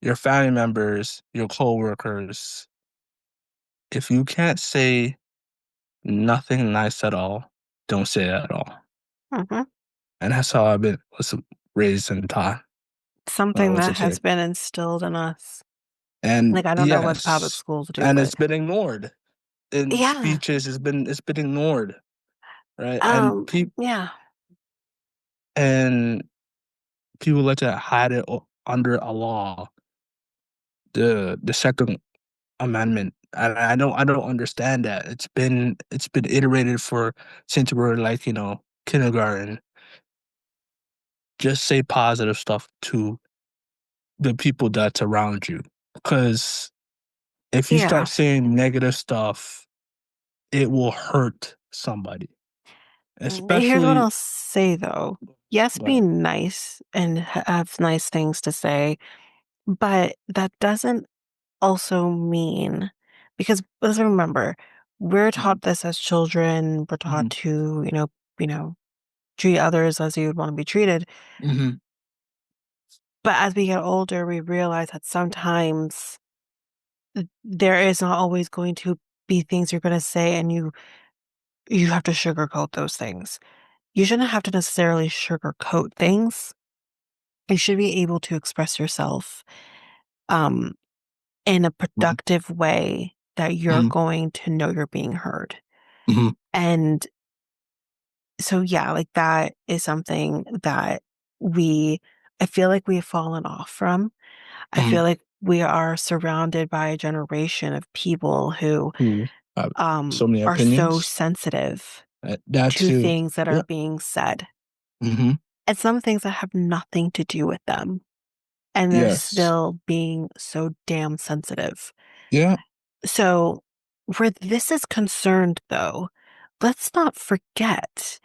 S1: your family members, your coworkers. If you can't say nothing nice at all, don't say it at all.
S2: Mhm.
S1: And that's how was raised and taught when I
S2: Something
S1: was a
S2: that has
S1: kid.
S2: been instilled in us.
S1: And
S2: Like, I don't know what public
S1: yes,
S2: schools do,
S1: and
S2: but
S1: it's been ignored in
S2: yeah.
S1: speeches. It's been ignored, right? And
S2: Yeah.
S1: and people like to hide it under a law, the Second Amendment. I don't understand that. It's been iterated for since we're like, kindergarten. Just say positive stuff to the people that's around you. Because if you start
S2: Yeah.
S1: saying negative stuff, it will hurt somebody.
S2: Here's what
S1: Especially
S2: I'll say though. Yes, be
S1: well,
S2: nice and have nice things to say, but that doesn't also mean because let's remember, we're
S1: mhm,
S2: taught this as children, we're taught
S1: mhm,
S2: to, you know, treat others as you would want to be treated.
S1: mhm,
S2: But as we get older, we realize that sometimes there is not always going to be things you're going to say and you have to sugarcoat those things. You shouldn't have to necessarily sugarcoat things. You should be able to express yourself um, in a
S1: mhm,
S2: productive way that you're
S1: mhm,
S2: going to know you're being heard.
S1: mhm,
S2: And so, yeah, like that is something that we, I feel like we've fallen off from. I
S1: mhm.
S2: feel like we are surrounded by a generation of people who
S1: Who have so many
S2: are so
S1: opinions.
S2: sensitive
S1: That
S2: to
S1: too.
S2: things that are
S1: Yeah.
S2: being said
S1: Hmm.
S2: and some things that have nothing to do with them. And they're
S1: Yes.
S2: still being so damn sensitive.
S1: Yeah.
S2: So, where this is concerned, though, let's not forget,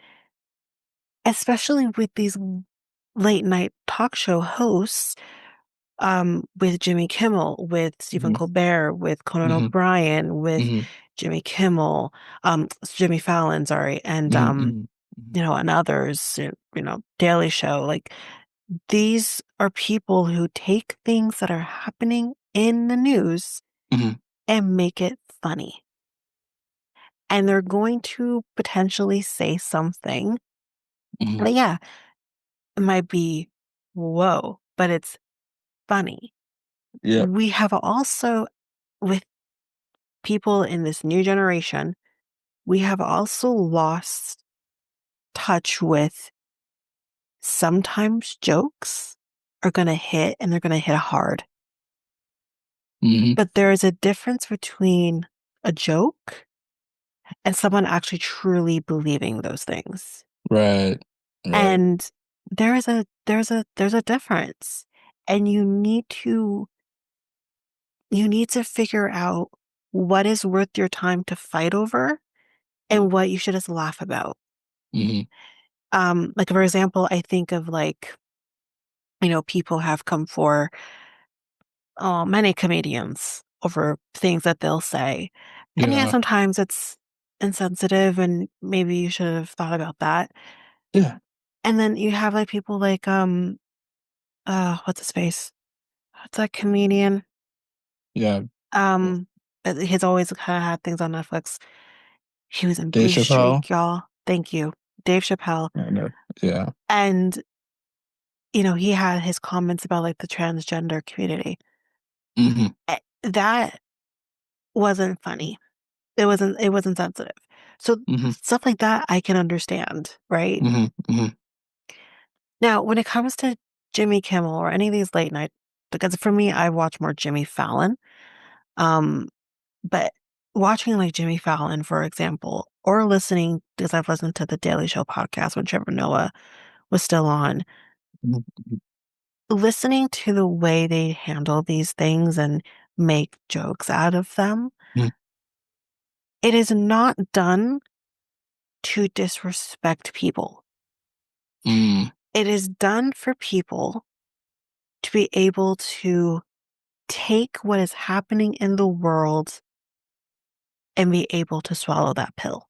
S2: especially with these late night talk show hosts, with Jimmy Kimmel, with Stephen
S1: Hmm.
S2: Colbert, with Conan
S1: Hmm.
S2: O'Brien, with
S1: Hmm.
S2: Jimmy Kimmel, Jimmy Fallon, sorry, and
S1: Hmm. Hmm.
S2: and others, Daily Show. Like these are people who take things that are happening in the news
S1: Hmm.
S2: and make it funny. And they're going to potentially say something
S1: Hmm.
S2: that, yeah, it might be, whoa, but it's funny.
S1: Yeah.
S2: We have also, with people in this new generation, we have also lost touch with sometimes jokes are going to hit and they're going to hit hard.
S1: Hmm.
S2: But there is a difference between a joke and someone actually truly believing those things.
S1: Right. Right.
S2: And there's a difference. And you need to figure out what is worth your time to fight over and what you should just laugh about.
S1: Hmm.
S2: Like for example, I think of like, people have come for many comedians over things that they'll say. And yeah,
S1: Yeah.
S2: sometimes it's insensitive and maybe you should have thought about that.
S1: Yeah.
S2: And then you have like people like what's his face? What's that comedian?
S1: Yeah.
S2: Um he's always kind of had things on Netflix. He was in
S1: Dave
S2: Blue
S1: Chappelle.
S2: Streak, y'all. Thank you. Dave Chappelle.
S1: I know. Yeah.
S2: And he had his comments about like the transgender community.
S1: Hmm.
S2: That wasn't funny. It wasn't sensitive. So
S1: Hmm.
S2: stuff like that I can understand, right?
S1: Hmm. Hmm.
S2: Now, when it comes to Jimmy Kimmel or any of these late night, because for me, I watch more Jimmy Fallon. Um, but watching like Jimmy Fallon, for example, or listening because I've listened to the Daily Show podcast when Trevor Noah was still on, listening to the way they handle these things and make jokes out of them, it is not done to disrespect people.
S1: Hmm.
S2: It is done for people to be able to take what is happening in the world and be able to swallow that pill.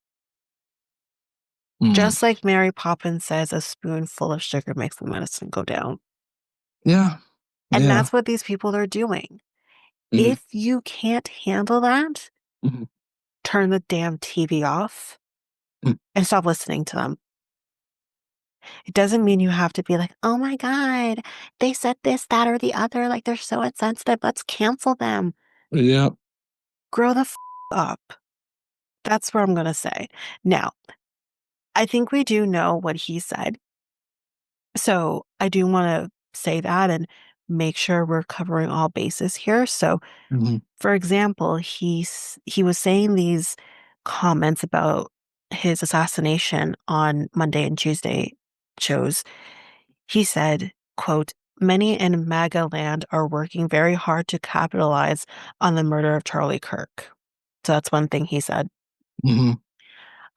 S1: Hmm.
S2: Just like Mary Poppins says, a spoonful of sugar makes the medicine go down.
S1: Yeah.
S2: And
S1: Yeah.
S2: that's what these people are doing.
S1: Hmm.
S2: If you can't handle that,
S1: Hmm.
S2: turn the damn TV off and stop listening to them. It doesn't mean you have to be like, oh my God, they said this, that, or the other. Like they're so insensitive. Let's cancel them.
S1: Yeah.
S2: Grow the up. That's what I'm going to say. Now, I think we do know what he said. So I do want to say that and make sure we're covering all bases here. So,
S1: Mhm.
S2: for example, he was saying these comments about his assassination on Monday and Tuesday shows. He said, quote, "Many in MAGA land are working very hard to capitalize on the murder of Charlie Kirk." So that's one thing he said.
S1: Mhm.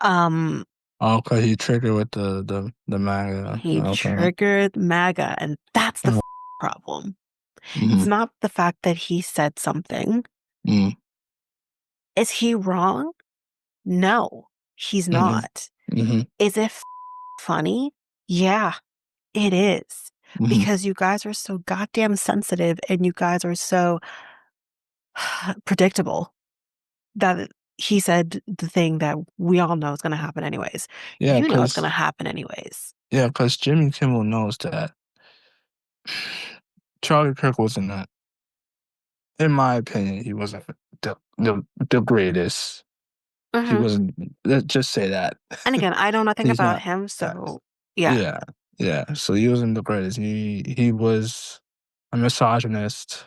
S2: Um,
S1: Okay, he triggered with the manga.
S2: he
S1: Okay.
S2: triggered MAGA, and that's the
S1: Oh.
S2: problem. It's
S1: Mhm.
S2: not the fact that he said something.
S1: Mhm.
S2: Is he wrong? No, he's
S1: Mhm.
S2: not.
S1: Mhm.
S2: Is it funny? Yeah, it is.
S1: Mhm.
S2: Because you guys are so goddamn sensitive and you guys are so predictable that he said the thing that we all know is going to happen anyways.
S1: Yeah,
S2: You know it's going to
S1: cause
S2: happen anyways.
S1: yeah, cause Jimmy Kimmel knows that Charlie Kirk wasn't a, in my opinion, he wasn't the greatest. He
S2: Hmm.
S1: wasn't. Let's just say that.
S2: And again, I know nothing
S1: He's
S2: about
S1: not.
S2: him,
S1: Uh,
S2: so yeah.
S1: yeah, yeah. So he wasn't the greatest. He was a misogynist.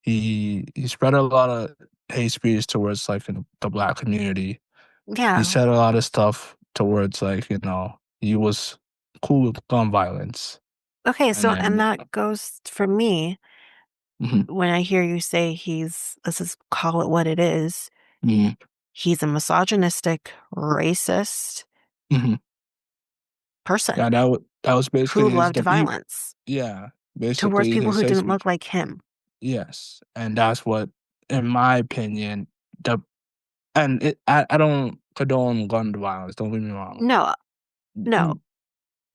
S1: He spread a lot of hate speech towards like the black community. He
S2: Yeah.
S1: said a lot of stuff towards like he was cool with gun violence,
S2: Okay,
S1: and
S2: so and
S1: then
S2: that goes for me
S1: mhm,
S2: when I hear you say let's just call it what it is,
S1: mhm,
S2: he's a misogynistic, racist
S1: mhm.
S2: person
S1: Yeah, that was
S2: who
S1: basically his
S2: loved violence
S1: yeah,
S2: towards
S1: basically
S2: people
S1: his
S2: who
S1: hate
S2: didn't look
S1: speech.
S2: like him.
S1: Yes, and that's what, in my opinion, the I don't condone gun violence. Don't get me wrong.
S2: No, no.
S1: Mm,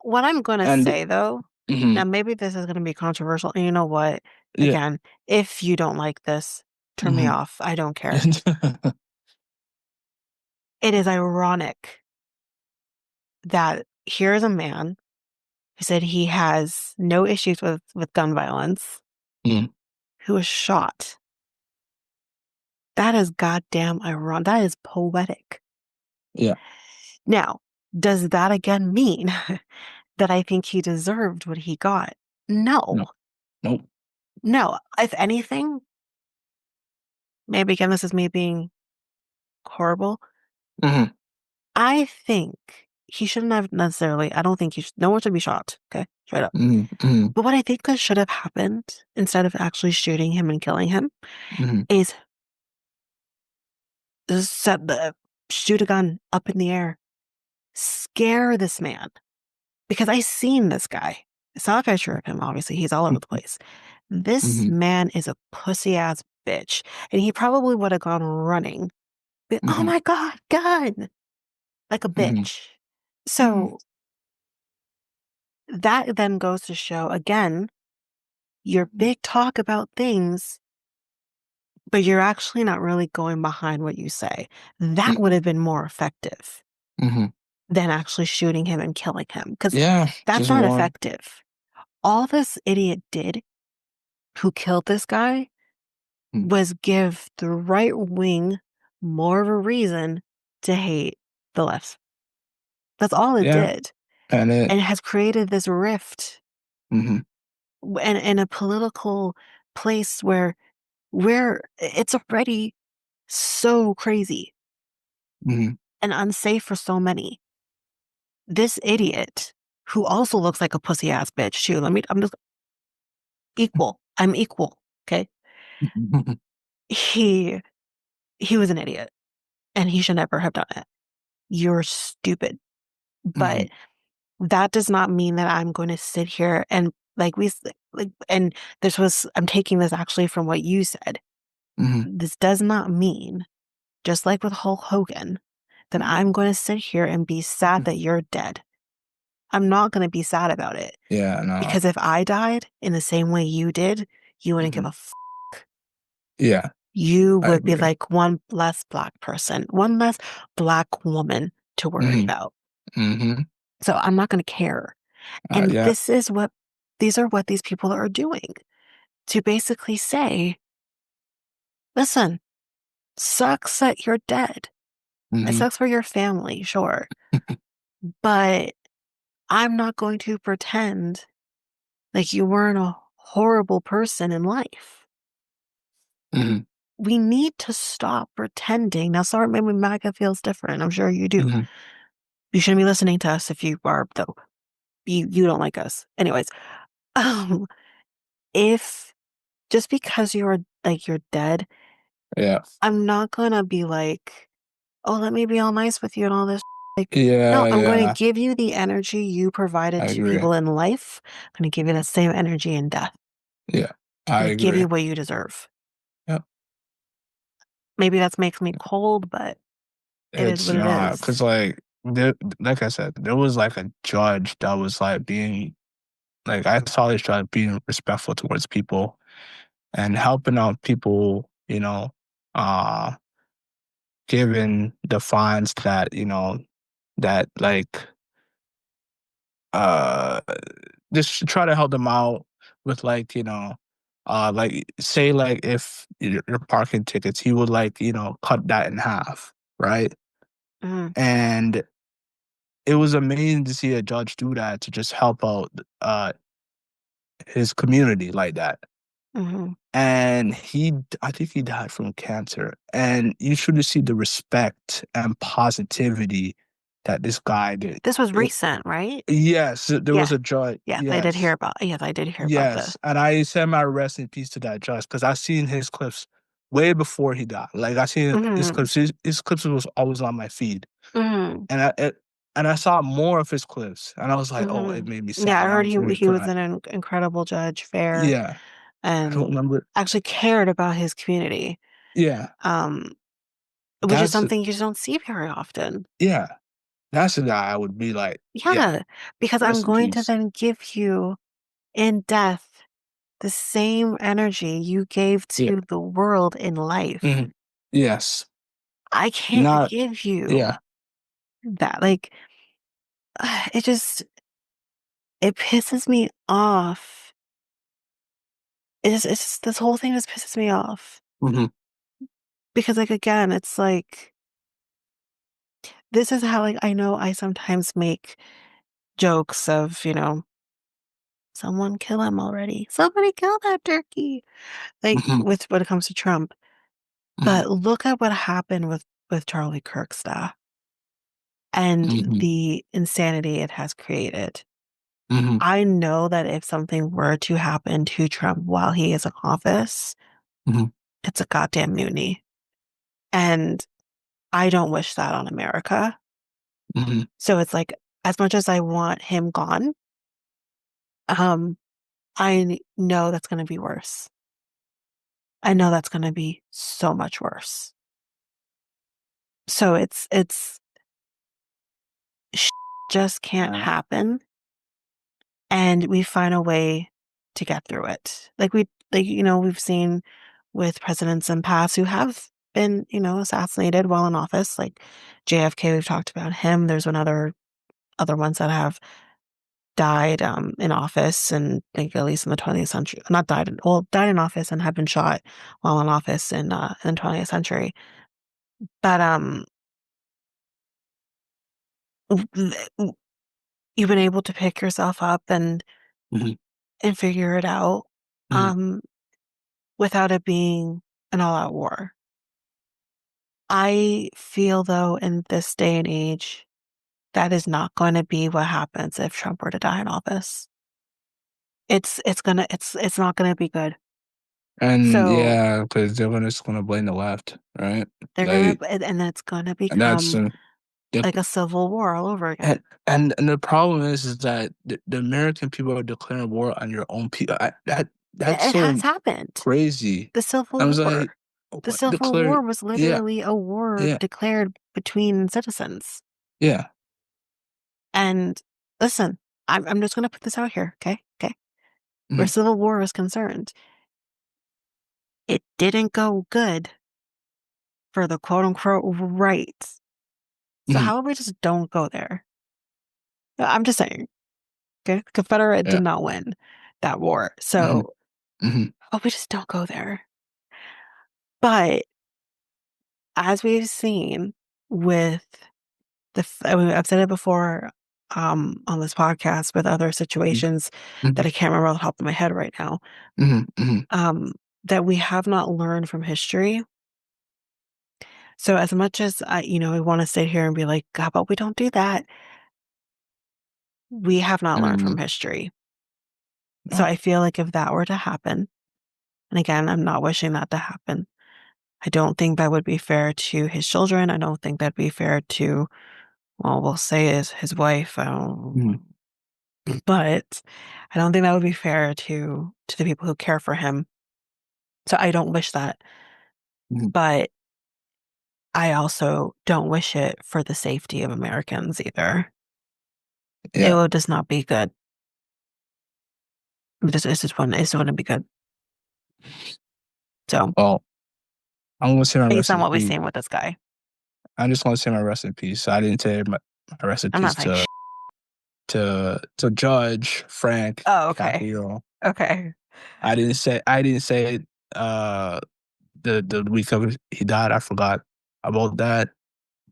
S2: What I'm gonna
S1: And
S2: say though, now
S1: mhm,
S2: maybe this is gonna be controversial, and you know what?
S1: yeah,
S2: Again, if you don't like this, turn me
S1: mhm.
S2: off. I don't care. It is ironic that here is a man who said he has no issues with gun violence,
S1: Mhm,
S2: who was shot. That is goddamn ironic. That is poetic.
S1: yeah,
S2: Now, does that again mean that I think he deserved what he got?
S1: no,
S2: No.
S1: nope.
S2: No. If anything, maybe again, this is me being horrible.
S1: Mhm,
S2: I think he shouldn't have necessarily, I don't think no one should be shot. Okay. Straight up.
S1: mhm, mhm,
S2: But what I think that should have happened instead of actually shooting him and killing him
S1: mhm,
S2: is set the shoot a gun up in the air, scare this man. Because I seen this guy. I saw a picture of him, obviously. He's all over the place. This
S1: mhm,
S2: man is a pussy ass bitch. And he probably would have gone running. Oh
S1: mhm,
S2: my God, gun! Like a
S1: mhm,
S2: bitch.
S1: mhm,
S2: So that then goes to show again, your big talk about things, but you're actually not really going behind what you say. That would have been more effective
S1: mhm.
S2: than actually shooting him and killing him. Because
S1: Yeah,
S2: that's
S1: just
S2: not
S1: one.
S2: effective. All this idiot did who killed this guy
S1: Mm,
S2: was give the right wing more of a reason to hate the left. That's all it
S1: yeah,
S2: did.
S1: and
S2: And it has created this rift
S1: mhm,
S2: and in a political place where it's already so crazy
S1: mhm,
S2: and unsafe for so many. This idiot who also looks like a pussy ass bitch too. I'm just equal. I'm equal. Okay.
S1: mhm,
S2: He he was an idiot and he should never have done it. You're stupid. But
S1: mhm,
S2: that does not mean that I'm going to sit here and and I'm taking this actually from what you said.
S1: mhm,
S2: This does not mean, just like with Hulk Hogan, that I'm going to sit here and be sad that you're dead. I'm not going to be sad about it
S1: yeah, no,
S2: because if I died in the same way you did, you wouldn't give
S1: mhm,
S2: a f.
S1: yeah,
S2: You
S1: I
S2: would be
S1: agree.
S2: like one less black person, one less black woman to worry
S1: Mhm,
S2: about.
S1: mhm,
S2: So I'm not going to care. And
S1: yeah,
S2: these are what these people are doing to basically say, listen, sucks that you're dead. It
S1: mhm,
S2: sucks for your family, sure. But I'm not going to pretend Like, you weren't a horrible person in life.
S1: Mhm.
S2: We need to stop pretending. Now, sorry, maybe MAGA feels different. I'm sure you do.
S1: Mhm.
S2: You shouldn't be listening to us if you are, though. You don't like us. Anyways, um, if just because you're dead,
S1: Yeah.
S2: I'm not gonna be like, oh, let me be all nice with you and all this. Like, no,
S1: Yeah,
S2: I'm going to
S1: yeah.
S2: give you the energy you provided
S1: I
S2: to
S1: agree.
S2: people in life. I'm going to give you the same energy in death.
S1: Yeah. I
S2: I'm going to give
S1: agree.
S2: you what you deserve.
S1: Yep.
S2: Maybe that makes me cold, but it is
S1: It's
S2: what it
S1: not
S2: is.
S1: because like I said, there was like a judge that was like being like I saw this judge being respectful towards people and helping out people, uh given the fines that, that uh just to try to help them out with like, like say like if your parking tickets, he would like, cut that in half, right?
S2: Mm,
S1: And it was amazing to see a judge do that to just help out his community like that.
S2: hmm
S1: And I think he died from cancer. And you should see the respect and positivity that this guy did.
S2: This was recent, right?
S1: Yes, there was
S2: Yeah.
S1: a judge.
S2: Yes, I did hear
S1: Yes,
S2: about. Yes, I did hear about the.
S1: yes. And I send my rest in peace to that judge because I seen his clips way before he died. Like I seen his
S2: hmm
S1: clips. His clips was always on my feed,
S2: hmm
S1: and I saw more of his clips, and I was like, oh,
S2: hmm
S1: it made me
S2: Yeah, I
S1: sad. I
S2: heard
S1: was really
S2: he was
S1: crying.
S2: an incredible judge, fair,
S1: Yeah, I don't
S2: and
S1: remember.
S2: actually cared about his community.
S1: Yeah,
S2: Um, which is
S1: that's
S2: something you just don't see very often.
S1: yeah, that's the guy I would be like, yeah,
S2: Yeah, because I'm
S1: rest in
S2: going to
S1: peace.
S2: then give you in death the same energy you gave
S1: Yeah.
S2: to the world in life.
S1: Mhm. Yes.
S2: I can't
S1: Not.
S2: give you
S1: Yeah.
S2: that. Like, it just, it pisses me off. This whole thing just pisses me off.
S1: Mhm.
S2: Because, like, again, it's like, this is how, like, I know I sometimes make jokes of, someone kill him already. Somebody kill that turkey. Like,
S1: Mhm.
S2: with when it comes to Trump.
S1: Mhm.
S2: But look at what happened with Charlie Kirk's stuff and
S1: Mhm.
S2: the insanity it has created.
S1: Mhm.
S2: I know that if something were to happen to Trump while he is in office,
S1: Mhm.
S2: it's a goddamn mutiny. And I don't wish that on America.
S1: Mhm.
S2: So it's like, as much as I want him gone, um, know that's going to be worse. I know that's going to be so much worse. So it's sh- just can't happen, and we find a way to get through it. We've seen with presidents in past who have been, assassinated while in office, like JFK. We've talked about him. There's been other ones that have died in office, and like at least in the 20th century, not died in office and have been shot while in office in the 20th century. But w- you've been able to pick yourself up
S1: Mhm.
S2: and figure it out
S1: Mhm.
S2: um, without it being an all-out war. I feel though in this day and age, that is not going to be what happens if Trump were to die in office. It's not gonna be good.
S1: And
S2: So
S1: yeah, because they're just gonna blame the left, right?
S2: they're gonna
S1: Like,
S2: and it's gonna
S1: and that's
S2: become
S1: the
S2: like a civil war all over again.
S1: and the problem is that the American people are declaring war on your own people. That's
S2: It has
S1: so
S2: happened.
S1: crazy.
S2: The
S1: I
S2: Civil
S1: was like,
S2: War. The
S1: what
S2: Civil
S1: declare?
S2: War was
S1: Yeah,
S2: literally a war
S1: yeah,
S2: declared between citizens.
S1: yeah.
S2: And listen, I'm just gonna put this out here, okay? Okay. Where
S1: Mhm.
S2: Civil War is concerned, it didn't go good for the quote unquote right. So
S1: Mhm.
S2: how about we just don't go there? I'm just saying, okay? The Confederate did
S1: Yeah.
S2: not win that war.
S1: Mhm.
S2: So
S1: Mhm.
S2: how about we just don't go there? But as we've seen with I've said it before on this podcast with other
S1: Mhm.
S2: situations that
S1: Mhm.
S2: I can't remember off the top of my head right now,
S1: Mhm. Mhm.
S2: that we have not learned from history. So as much as I want to sit here and be like, God, but we don't do that. We have not learned from
S1: Mhm.
S2: history. So
S1: No.
S2: I feel like if that were to happen, and again, I'm not wishing that to happen. I don't think that would be fair to his children. I don't think that'd be fair to, well, we'll say his wife.
S1: Mhm.
S2: But I don't think that would be fair to the people who care for him. So I don't wish that.
S1: Mhm.
S2: But I also don't wish it for the safety of Americans either. It
S1: Yeah.
S2: will just not be good. It just wouldn't be good. So
S1: Well, I'm gonna say my
S2: based
S1: rest
S2: on
S1: in
S2: what we've
S1: peace.
S2: seen with this guy,
S1: I just want to say my rest in peace. I didn't say my rest in
S2: I'm
S1: peace
S2: not saying
S1: to Judge Frank
S2: Oh, okay.
S1: Caprio.
S2: Okay.
S1: I didn't say uh the week of he died. I forgot about that.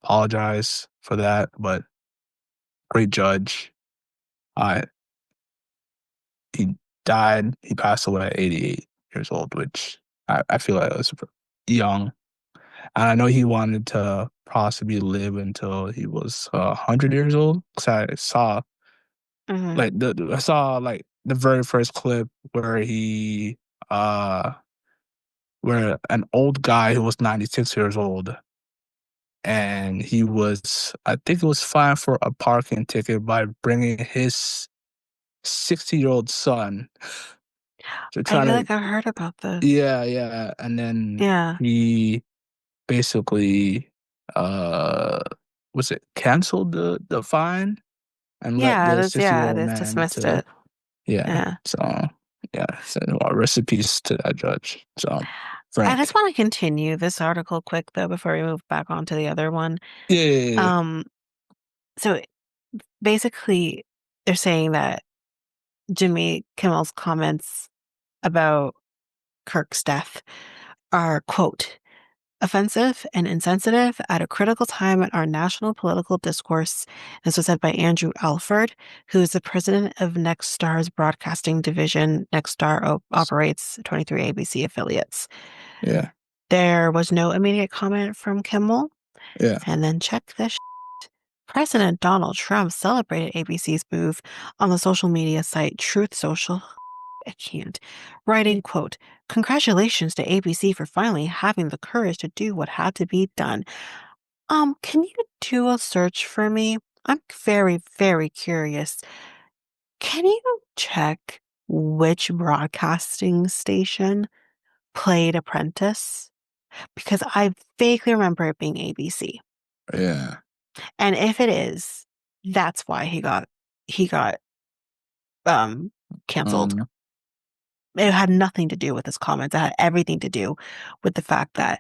S1: Apologize for that, but great judge. Uh he died. He passed away at 88 years old, which I feel like was young. And I know he wanted to possibly live until he was 100 years old. 'Cause I saw
S2: Hmm.
S1: I saw like the very first clip where he uh where an old guy who was 96 years old, and he was, I think it was fined for a parking ticket by bringing his 60-year-old son. So
S2: I
S1: trying
S2: feel
S1: to,
S2: like I've heard about this.
S1: yeah, yeah. And then
S2: Yeah.
S1: he basically, uh, was it canceled the fine and let
S2: Yeah,
S1: the
S2: it is. Yeah, it
S1: 60-year-old
S2: is
S1: man
S2: dismissed
S1: to,
S2: it.
S1: yeah.
S2: Yeah.
S1: So, yeah. So, well, rest in peace to that judge. So,
S2: I just
S1: Frank.
S2: want to continue this article quick though before we move back on to the other one.
S1: Yeah, yeah, yeah.
S2: Um, so basically they're saying that Jimmy Kimmel's comments about Kirk's death are, quote, offensive and insensitive at a critical time in our national political discourse. This was said by Andrew Alford, who is the president of Nextstar's broadcasting division. Nextstar operates 23 ABC affiliates.
S1: Yeah,
S2: There was no immediate comment from Kimmel.
S1: yeah.
S2: And then check this. President Donald Trump celebrated ABC's move on the social media site Truth Social. I can't. Writing, quote, congratulations to ABC for finally having the courage to do what had to be done. Can you do a search for me? I'm very, very curious. Can you check which broadcasting station played Apprentice? Because I vaguely remember it being ABC.
S1: Yeah.
S2: And if it is, that's why he got um canceled.
S1: Um,
S2: It had nothing to do with his comments. It had everything to do with the fact that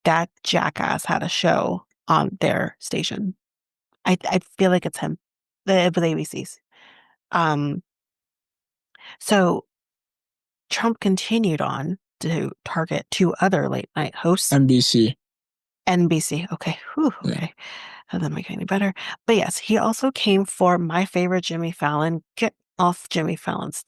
S2: that jackass had a show on their station. I feel like it's him, with ABC's. Um, so Trump continued on to target two other late night hosts.
S1: NBC.
S2: NBC. Okay. Whew,
S1: Yeah.
S2: okay. That doesn't make it any better. But yes, he also came for my favorite Jimmy Fallon. Get off Jimmy Fallon's,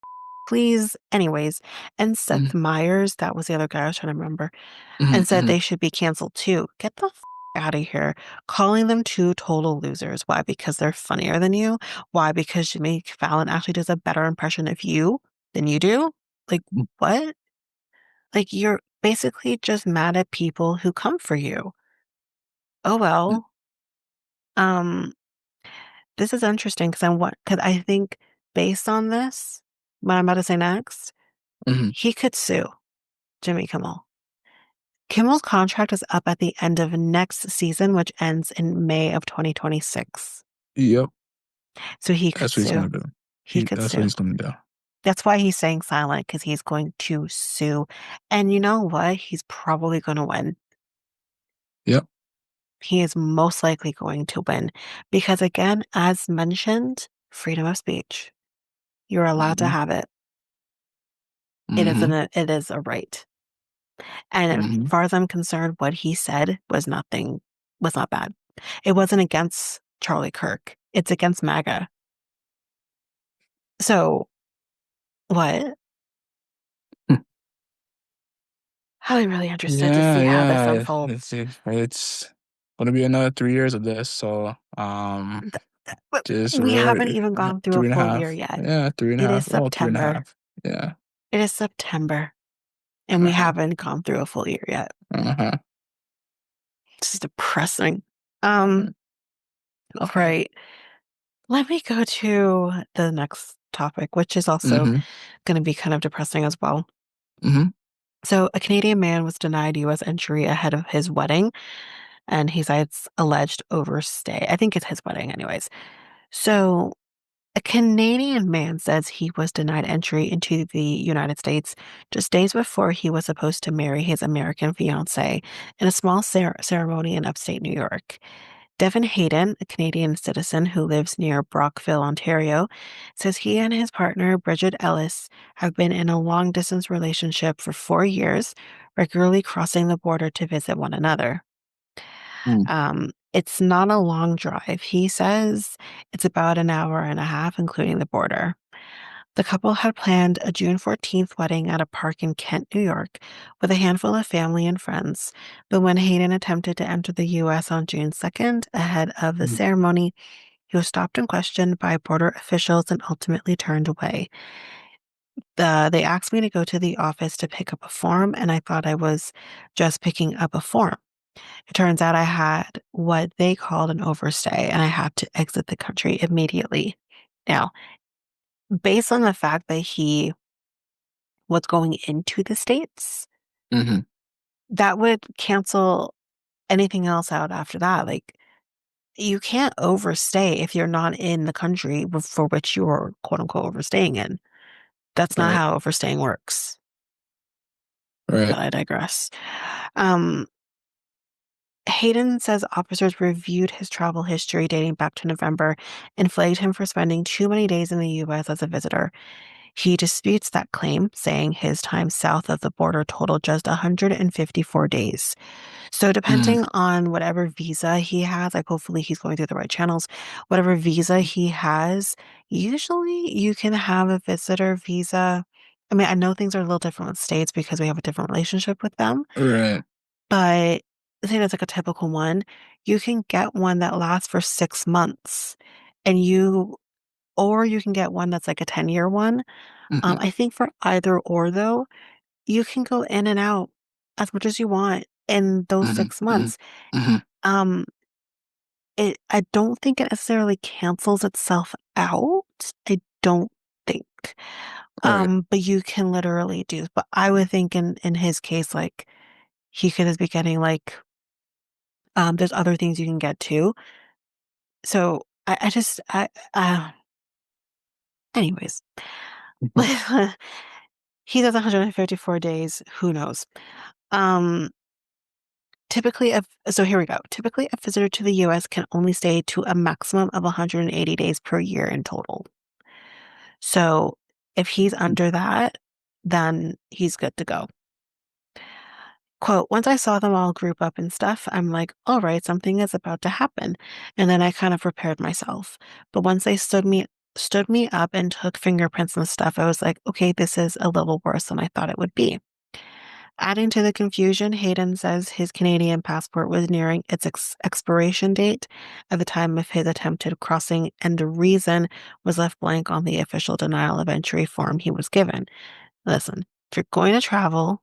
S2: please. Anyways, and
S1: Mhm,
S2: Seth Meyers, that was the other guy I was trying to remember,
S1: mhm,
S2: and said
S1: mhm.
S2: they should be canceled too. Get the out of here. Calling them two total losers. Why? Because they're funnier than you? Why? Because Jimmy Fallon actually does a better impression of you than you do? Like, what? Like, you're basically just mad at people who come for you. Oh, well. Um, this is interesting because I think based on this, what I'm about to say next,
S1: Mhm.
S2: he could sue Jimmy Kimmel. Kimmel's contract is up at the end of next season, which ends in May of 2026.
S1: Yep,
S2: So he could
S1: that's what he's
S2: sue.
S1: gonna do.
S2: He could
S1: That's what
S2: sue.
S1: he's gonna do.
S2: That's why he's staying silent, because he's going to sue. And you know what? He's probably going to win.
S1: Yep.
S2: He is most likely going to win because, again, as mentioned, freedom of speech. You're allowed to
S1: Mhm,
S2: have it.
S1: mhm,
S2: It is a right. And as
S1: mhm.
S2: far as I'm concerned, what he said was not bad. It wasn't against Charlie Kirk. It's against MAGA. So, what? I'm really interested to
S1: Yeah,
S2: see how this
S1: yeah.
S2: unfolds.
S1: It's gonna be another 3 years of this. So,
S2: But
S1: just
S2: we haven't
S1: we're
S2: even gone through a
S1: three and a
S2: full year
S1: half.
S2: yet.
S1: Yeah, three and a
S2: It is
S1: half. Oh, three and a
S2: September.
S1: half. Yeah.
S2: It is September, and we
S1: Uh-huh.
S2: haven't gone through a full year yet.
S1: Uh-huh.
S2: This is depressing. Um, all right. Let me go to the next topic, which is also
S1: Mm-hmm.
S2: going to be kind of depressing as well.
S1: Mm-hmm.
S2: So, a Canadian man was denied US entry ahead of his wedding, and he cites alleged overstay. I think it's his wedding, anyways. So, a Canadian man says he was denied entry into the United States just days before he was supposed to marry his American fiancée in a small ceremony in upstate New York. Devin Hayden, a Canadian citizen who lives near Brockville, Ontario, says he and his partner, Bridget Ellis, have been in a long distance relationship for 4 years, regularly crossing the border to visit one another. It's not a long drive. He says it's about an hour and a half, including the border. The couple had planned a June 14th wedding at a park in Kent, New York, with a handful of family and friends. But when Hayden attempted to enter the U.S. on June 2nd, ahead of the ceremony, he was stopped and questioned by border officials and ultimately turned away. They asked me to go to the office to pick up a form, and I thought I was just picking up a form. It turns out I had what they called an overstay, and I had to exit the country immediately. Now, based on the fact that he was going into the States,
S1: Mm-hmm.
S2: that would cancel anything else out after that. Like, you can't overstay if you're not in the country for which you're quote unquote overstaying in. That's not
S1: Right.
S2: how overstaying works.
S1: Right.
S2: But I digress. Um, Hayden says officers reviewed his travel history dating back to November and flagged him for spending too many days in the U.S. as a visitor. He disputes that claim, saying his time south of the border totaled just 154 days. So,
S1: Mm-hmm.
S2: depending on whatever visa he has, like hopefully he's going through the right channels, whatever visa he has, usually you can have a visitor visa. I mean, I know things are a little different with states because we have a different relationship with them,
S1: Right.
S2: but I think that's like a typical one. You can get one that lasts for 6 months and or you can get one that's like a 10-year one.
S1: Mm-hmm.
S2: I think for either or though, you can go in and out as much as you want in those
S1: Mm-hmm.
S2: 6 months.
S1: Mm-hmm.
S2: Um, I don't think it necessarily cancels itself out. I don't think.
S1: Right.
S2: But you can literally do. But I would think in his case, like he could just be getting like there's other things you can get too. So I just anyways.
S1: Mhm.
S2: He does 154 days, who knows? Um Typically, so here we go. Typically, a visitor to the US can only stay to a maximum of 180 days per year in total. So if he's under that, then he's good to go. Quote, once I saw them all group up and stuff, I'm like, all right, something is about to happen. And then I kind of prepared myself. But once they stood me up and took fingerprints and stuff, I was like, okay, this is a little worse than I thought it would be. Adding to the confusion, Hayden says his Canadian passport was nearing its expiration date at the time of his attempted crossing, and the reason was left blank on the official denial of entry form he was given. Listen, if you're going to travel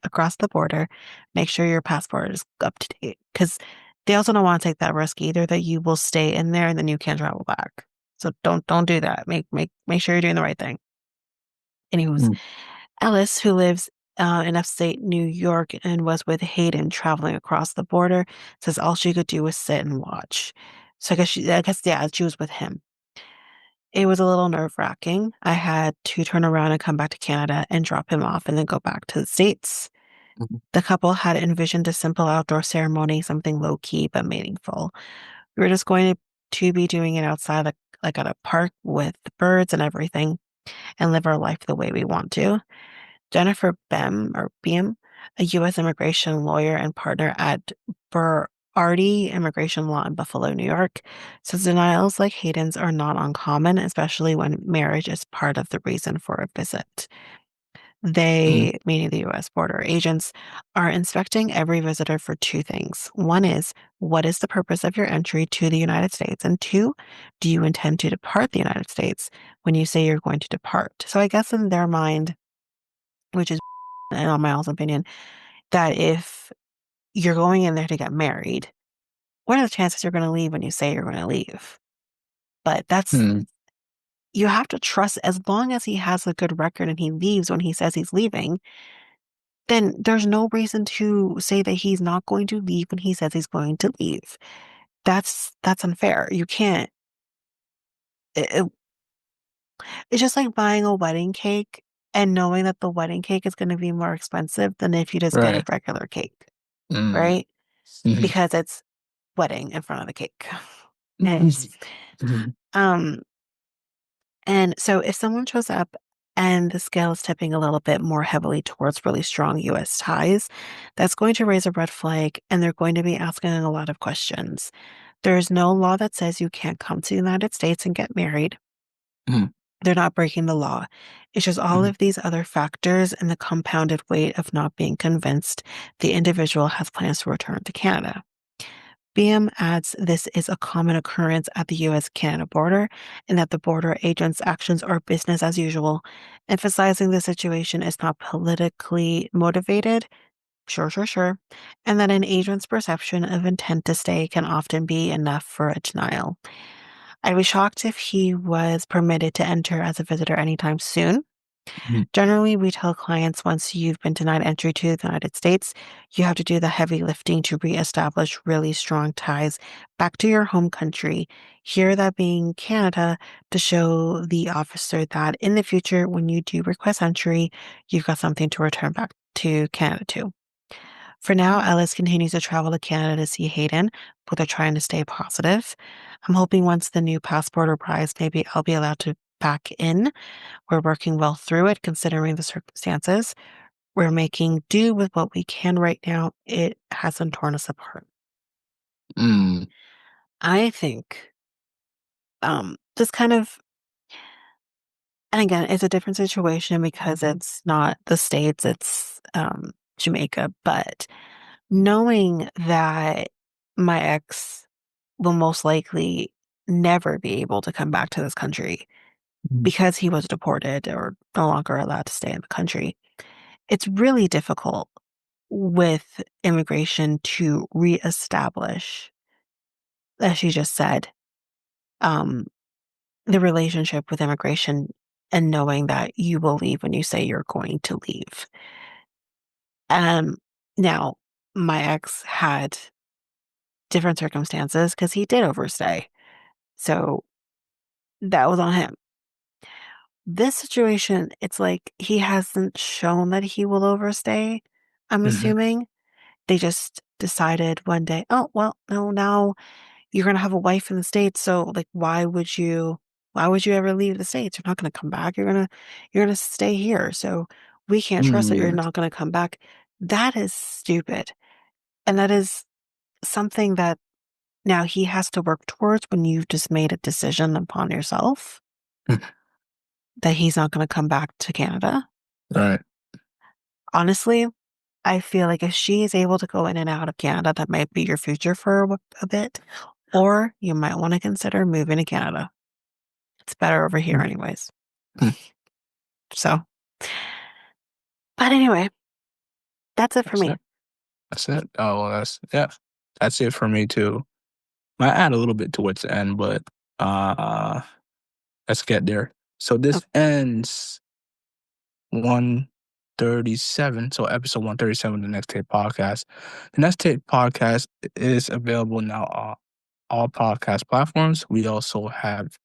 S2: across the border, make sure your passport is up to date because they also don't want to take that risk either that you will stay in there and then you can't travel back. So don't do that. Make sure you're doing the right thing. Anywho's
S1: Mm-hmm.
S2: Ellis, who lives in upstate New York and was with Hayden traveling across the border, says all she could do was sit and watch. So yeah, she was with him. It was a little nerve-wracking. I had to turn around and come back to Canada and drop him off and then go back to the States. The couple had envisioned a simple outdoor ceremony, something low-key but meaningful. We were just going to be doing it outside, like at a park with birds and everything, and live our life the way we want to. Jennifer Beam, a U.S. immigration lawyer and partner at already immigration law in Buffalo, New York, says denials like Hayden's are not uncommon, especially when marriage is part of the reason for a visit.
S1: Mm,
S2: They, meaning the US border agents, are inspecting every visitor for two things. One is, what is the purpose of your entry to the United States? And two, do you intend to depart the United States when you say you're going to depart? So I guess in their mind, which is, in my own opinion, that if you're going in there to get married, what are the chances you're going to leave when you say you're going to leave? But
S1: mm,
S2: you have to trust as long as he has a good record and he leaves when he says he's leaving, then there's no reason to say that he's not going to leave when he says he's going to leave. That's unfair. You can't. It, it's just like buying a wedding cake and knowing that the wedding cake is going to be more expensive than if you just get a
S1: right.
S2: regular cake,
S1: Mm,
S2: right?
S1: mhm,
S2: Because it's wedding in front of the cake.
S1: mhm, mhm,
S2: Um, and so if someone shows up and the scale is tipping a little bit more heavily towards really strong US ties, that's going to raise a red flag and they're going to be asking a lot of questions. There is no law that says you can't come to the United States and get married.
S1: mhm,
S2: They're not breaking the law. It's just all
S1: mhm,
S2: of these other factors and the compounded weight of not being convinced the individual has plans to return to Canada. BM adds this is a common occurrence at the US Canada border and that the border agents' actions are business as usual, emphasizing the situation is not politically motivated. Sure, sure, sure. And that an agent's perception of intent to stay can often be enough for a denial. I'd be shocked if he was permitted to enter as a visitor anytime soon.
S1: mhm,
S2: Generally, we tell clients once you've been denied entry to the United States, you have to do the heavy lifting to reestablish really strong ties back to your home country. Here, that being Canada, to show the officer that in the future, when you do request entry, you've got something to return back to Canada to. For now, Ellis continues to travel to Canada to see Hayden, but they're trying to stay positive. I'm hoping once the new passport arrives, maybe I'll be allowed to back in. We're working well through it, considering the circumstances. We're making do with what we can right now. It hasn't torn us apart.
S1: mm,
S2: I think this kind of, and again, it's a different situation because it's not the States, it's Jamaica, but knowing that my ex will most likely never be able to come back to this country
S1: mhm,
S2: because he was deported or no longer allowed to stay in the country. It's really difficult with immigration to reestablish, as you just said, um, the relationship with immigration and knowing that you will leave when you say you're going to leave. Um, Now, my ex had different circumstances because he did overstay. So that was on him. This situation, it's like he hasn't shown that he will overstay, I'm
S1: mhm,
S2: assuming. They just decided one day, oh, well, no, now you're going to have a wife in the States. So like, why would you ever leave the States? You're not going to come back. You're going to stay here. So we can't trust
S1: mm,
S2: that you're
S1: yeah.
S2: not going to come back. That is stupid. And that is something that now he has to work towards when you've just made a decision upon yourself that he's not going to come back to Canada.
S1: Right.
S2: Honestly, I feel like if she is able to go in and out of Canada, that might be your future for a bit. Or you might want to consider moving to Canada. It's better over here,
S1: Mm,
S2: anyways.
S1: mm,
S2: So, but anyway, that's it for
S1: that's
S2: me.
S1: it. That's it. Oh, well, yeah. That's it for me too. I add a little bit towards the end, but uh, let's get there. So
S2: Oh,
S1: this ends 137. So episode 137 of the Next Tape Podcast. The Next Tape Podcast is available now on all podcast platforms. We also have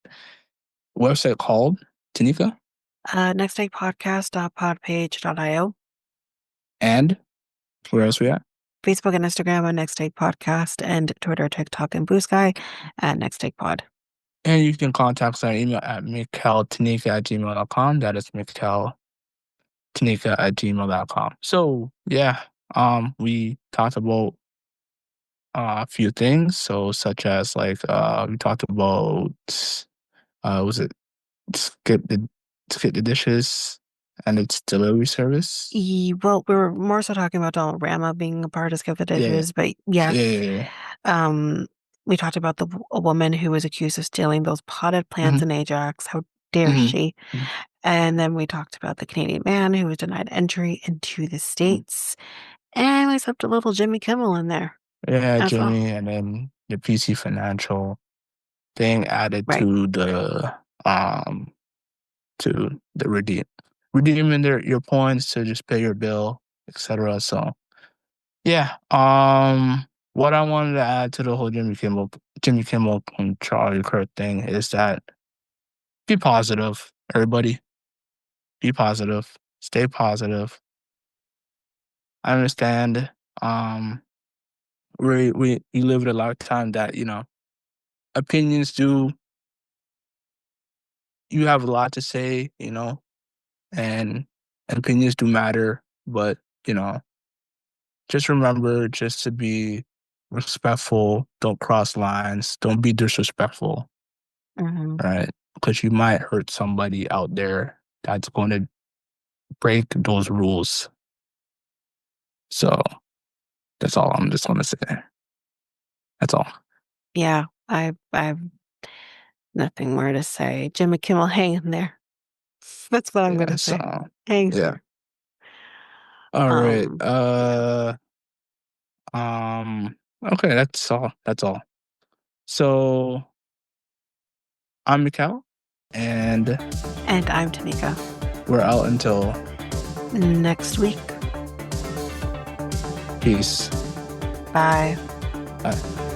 S1: a website called Tanika
S2: nexttakepodcast.podpage.io,
S1: and where else we at?
S2: Facebook and Instagram at Next Take Podcast, and Twitter, TikTok, and Blue Sky at Next Take Pod.
S1: And you can contact us on email at mikeltanika@gmail.com. That is mikeltanika@gmail.com. So yeah, we talked about a few things. So such as like we talked about was it skip the skip the dishes and its delivery service.
S2: Well, we were more so talking about Dollarama being a part of Skip the
S1: Yeah,
S2: Dishes, but
S1: yeah,
S2: yes,
S1: yeah, yeah.
S2: um, we talked about a woman who was accused of stealing those potted plants
S1: Mhm,
S2: in Ajax. How dare
S1: mhm,
S2: she?
S1: mhm,
S2: And then we talked about the Canadian man who was denied entry into the
S1: mhm.
S2: States. And we slipped a little Jimmy Kimmel in there
S1: Yeah,
S2: as well.
S1: Jimmy, and then the PC Financial thing added
S2: Right.
S1: um to the redeeming your points to just pay your bill, etc. So yeah, what I wanted to add to the whole Jimmy Kimmel and Charlie Kirk thing is that be positive, everybody. Be positive. Stay positive. I understand. Um, we live in a lifetime that opinions do. You have a lot to say, and opinions do matter. But you know, just remember just to be respectful. Don't cross lines. Don't be disrespectful.
S2: Hmm.
S1: Right? Because you might hurt somebody out there that's going to break those rules. So that's all I'm just going to say. That's all.
S2: Yeah, I have nothing more to say. Jimmy Kimmel, hang in there. That's what I'm
S1: Yeah.
S2: gonna
S1: So
S2: say. Hang in
S1: yeah.
S2: there.
S1: All right.
S2: Yeah.
S1: Okay, that's all. That's all. So I'm Mikel, and
S2: And I'm Tanika.
S1: we're out until
S2: Next week.
S1: peace.
S2: Bye.
S1: Bye.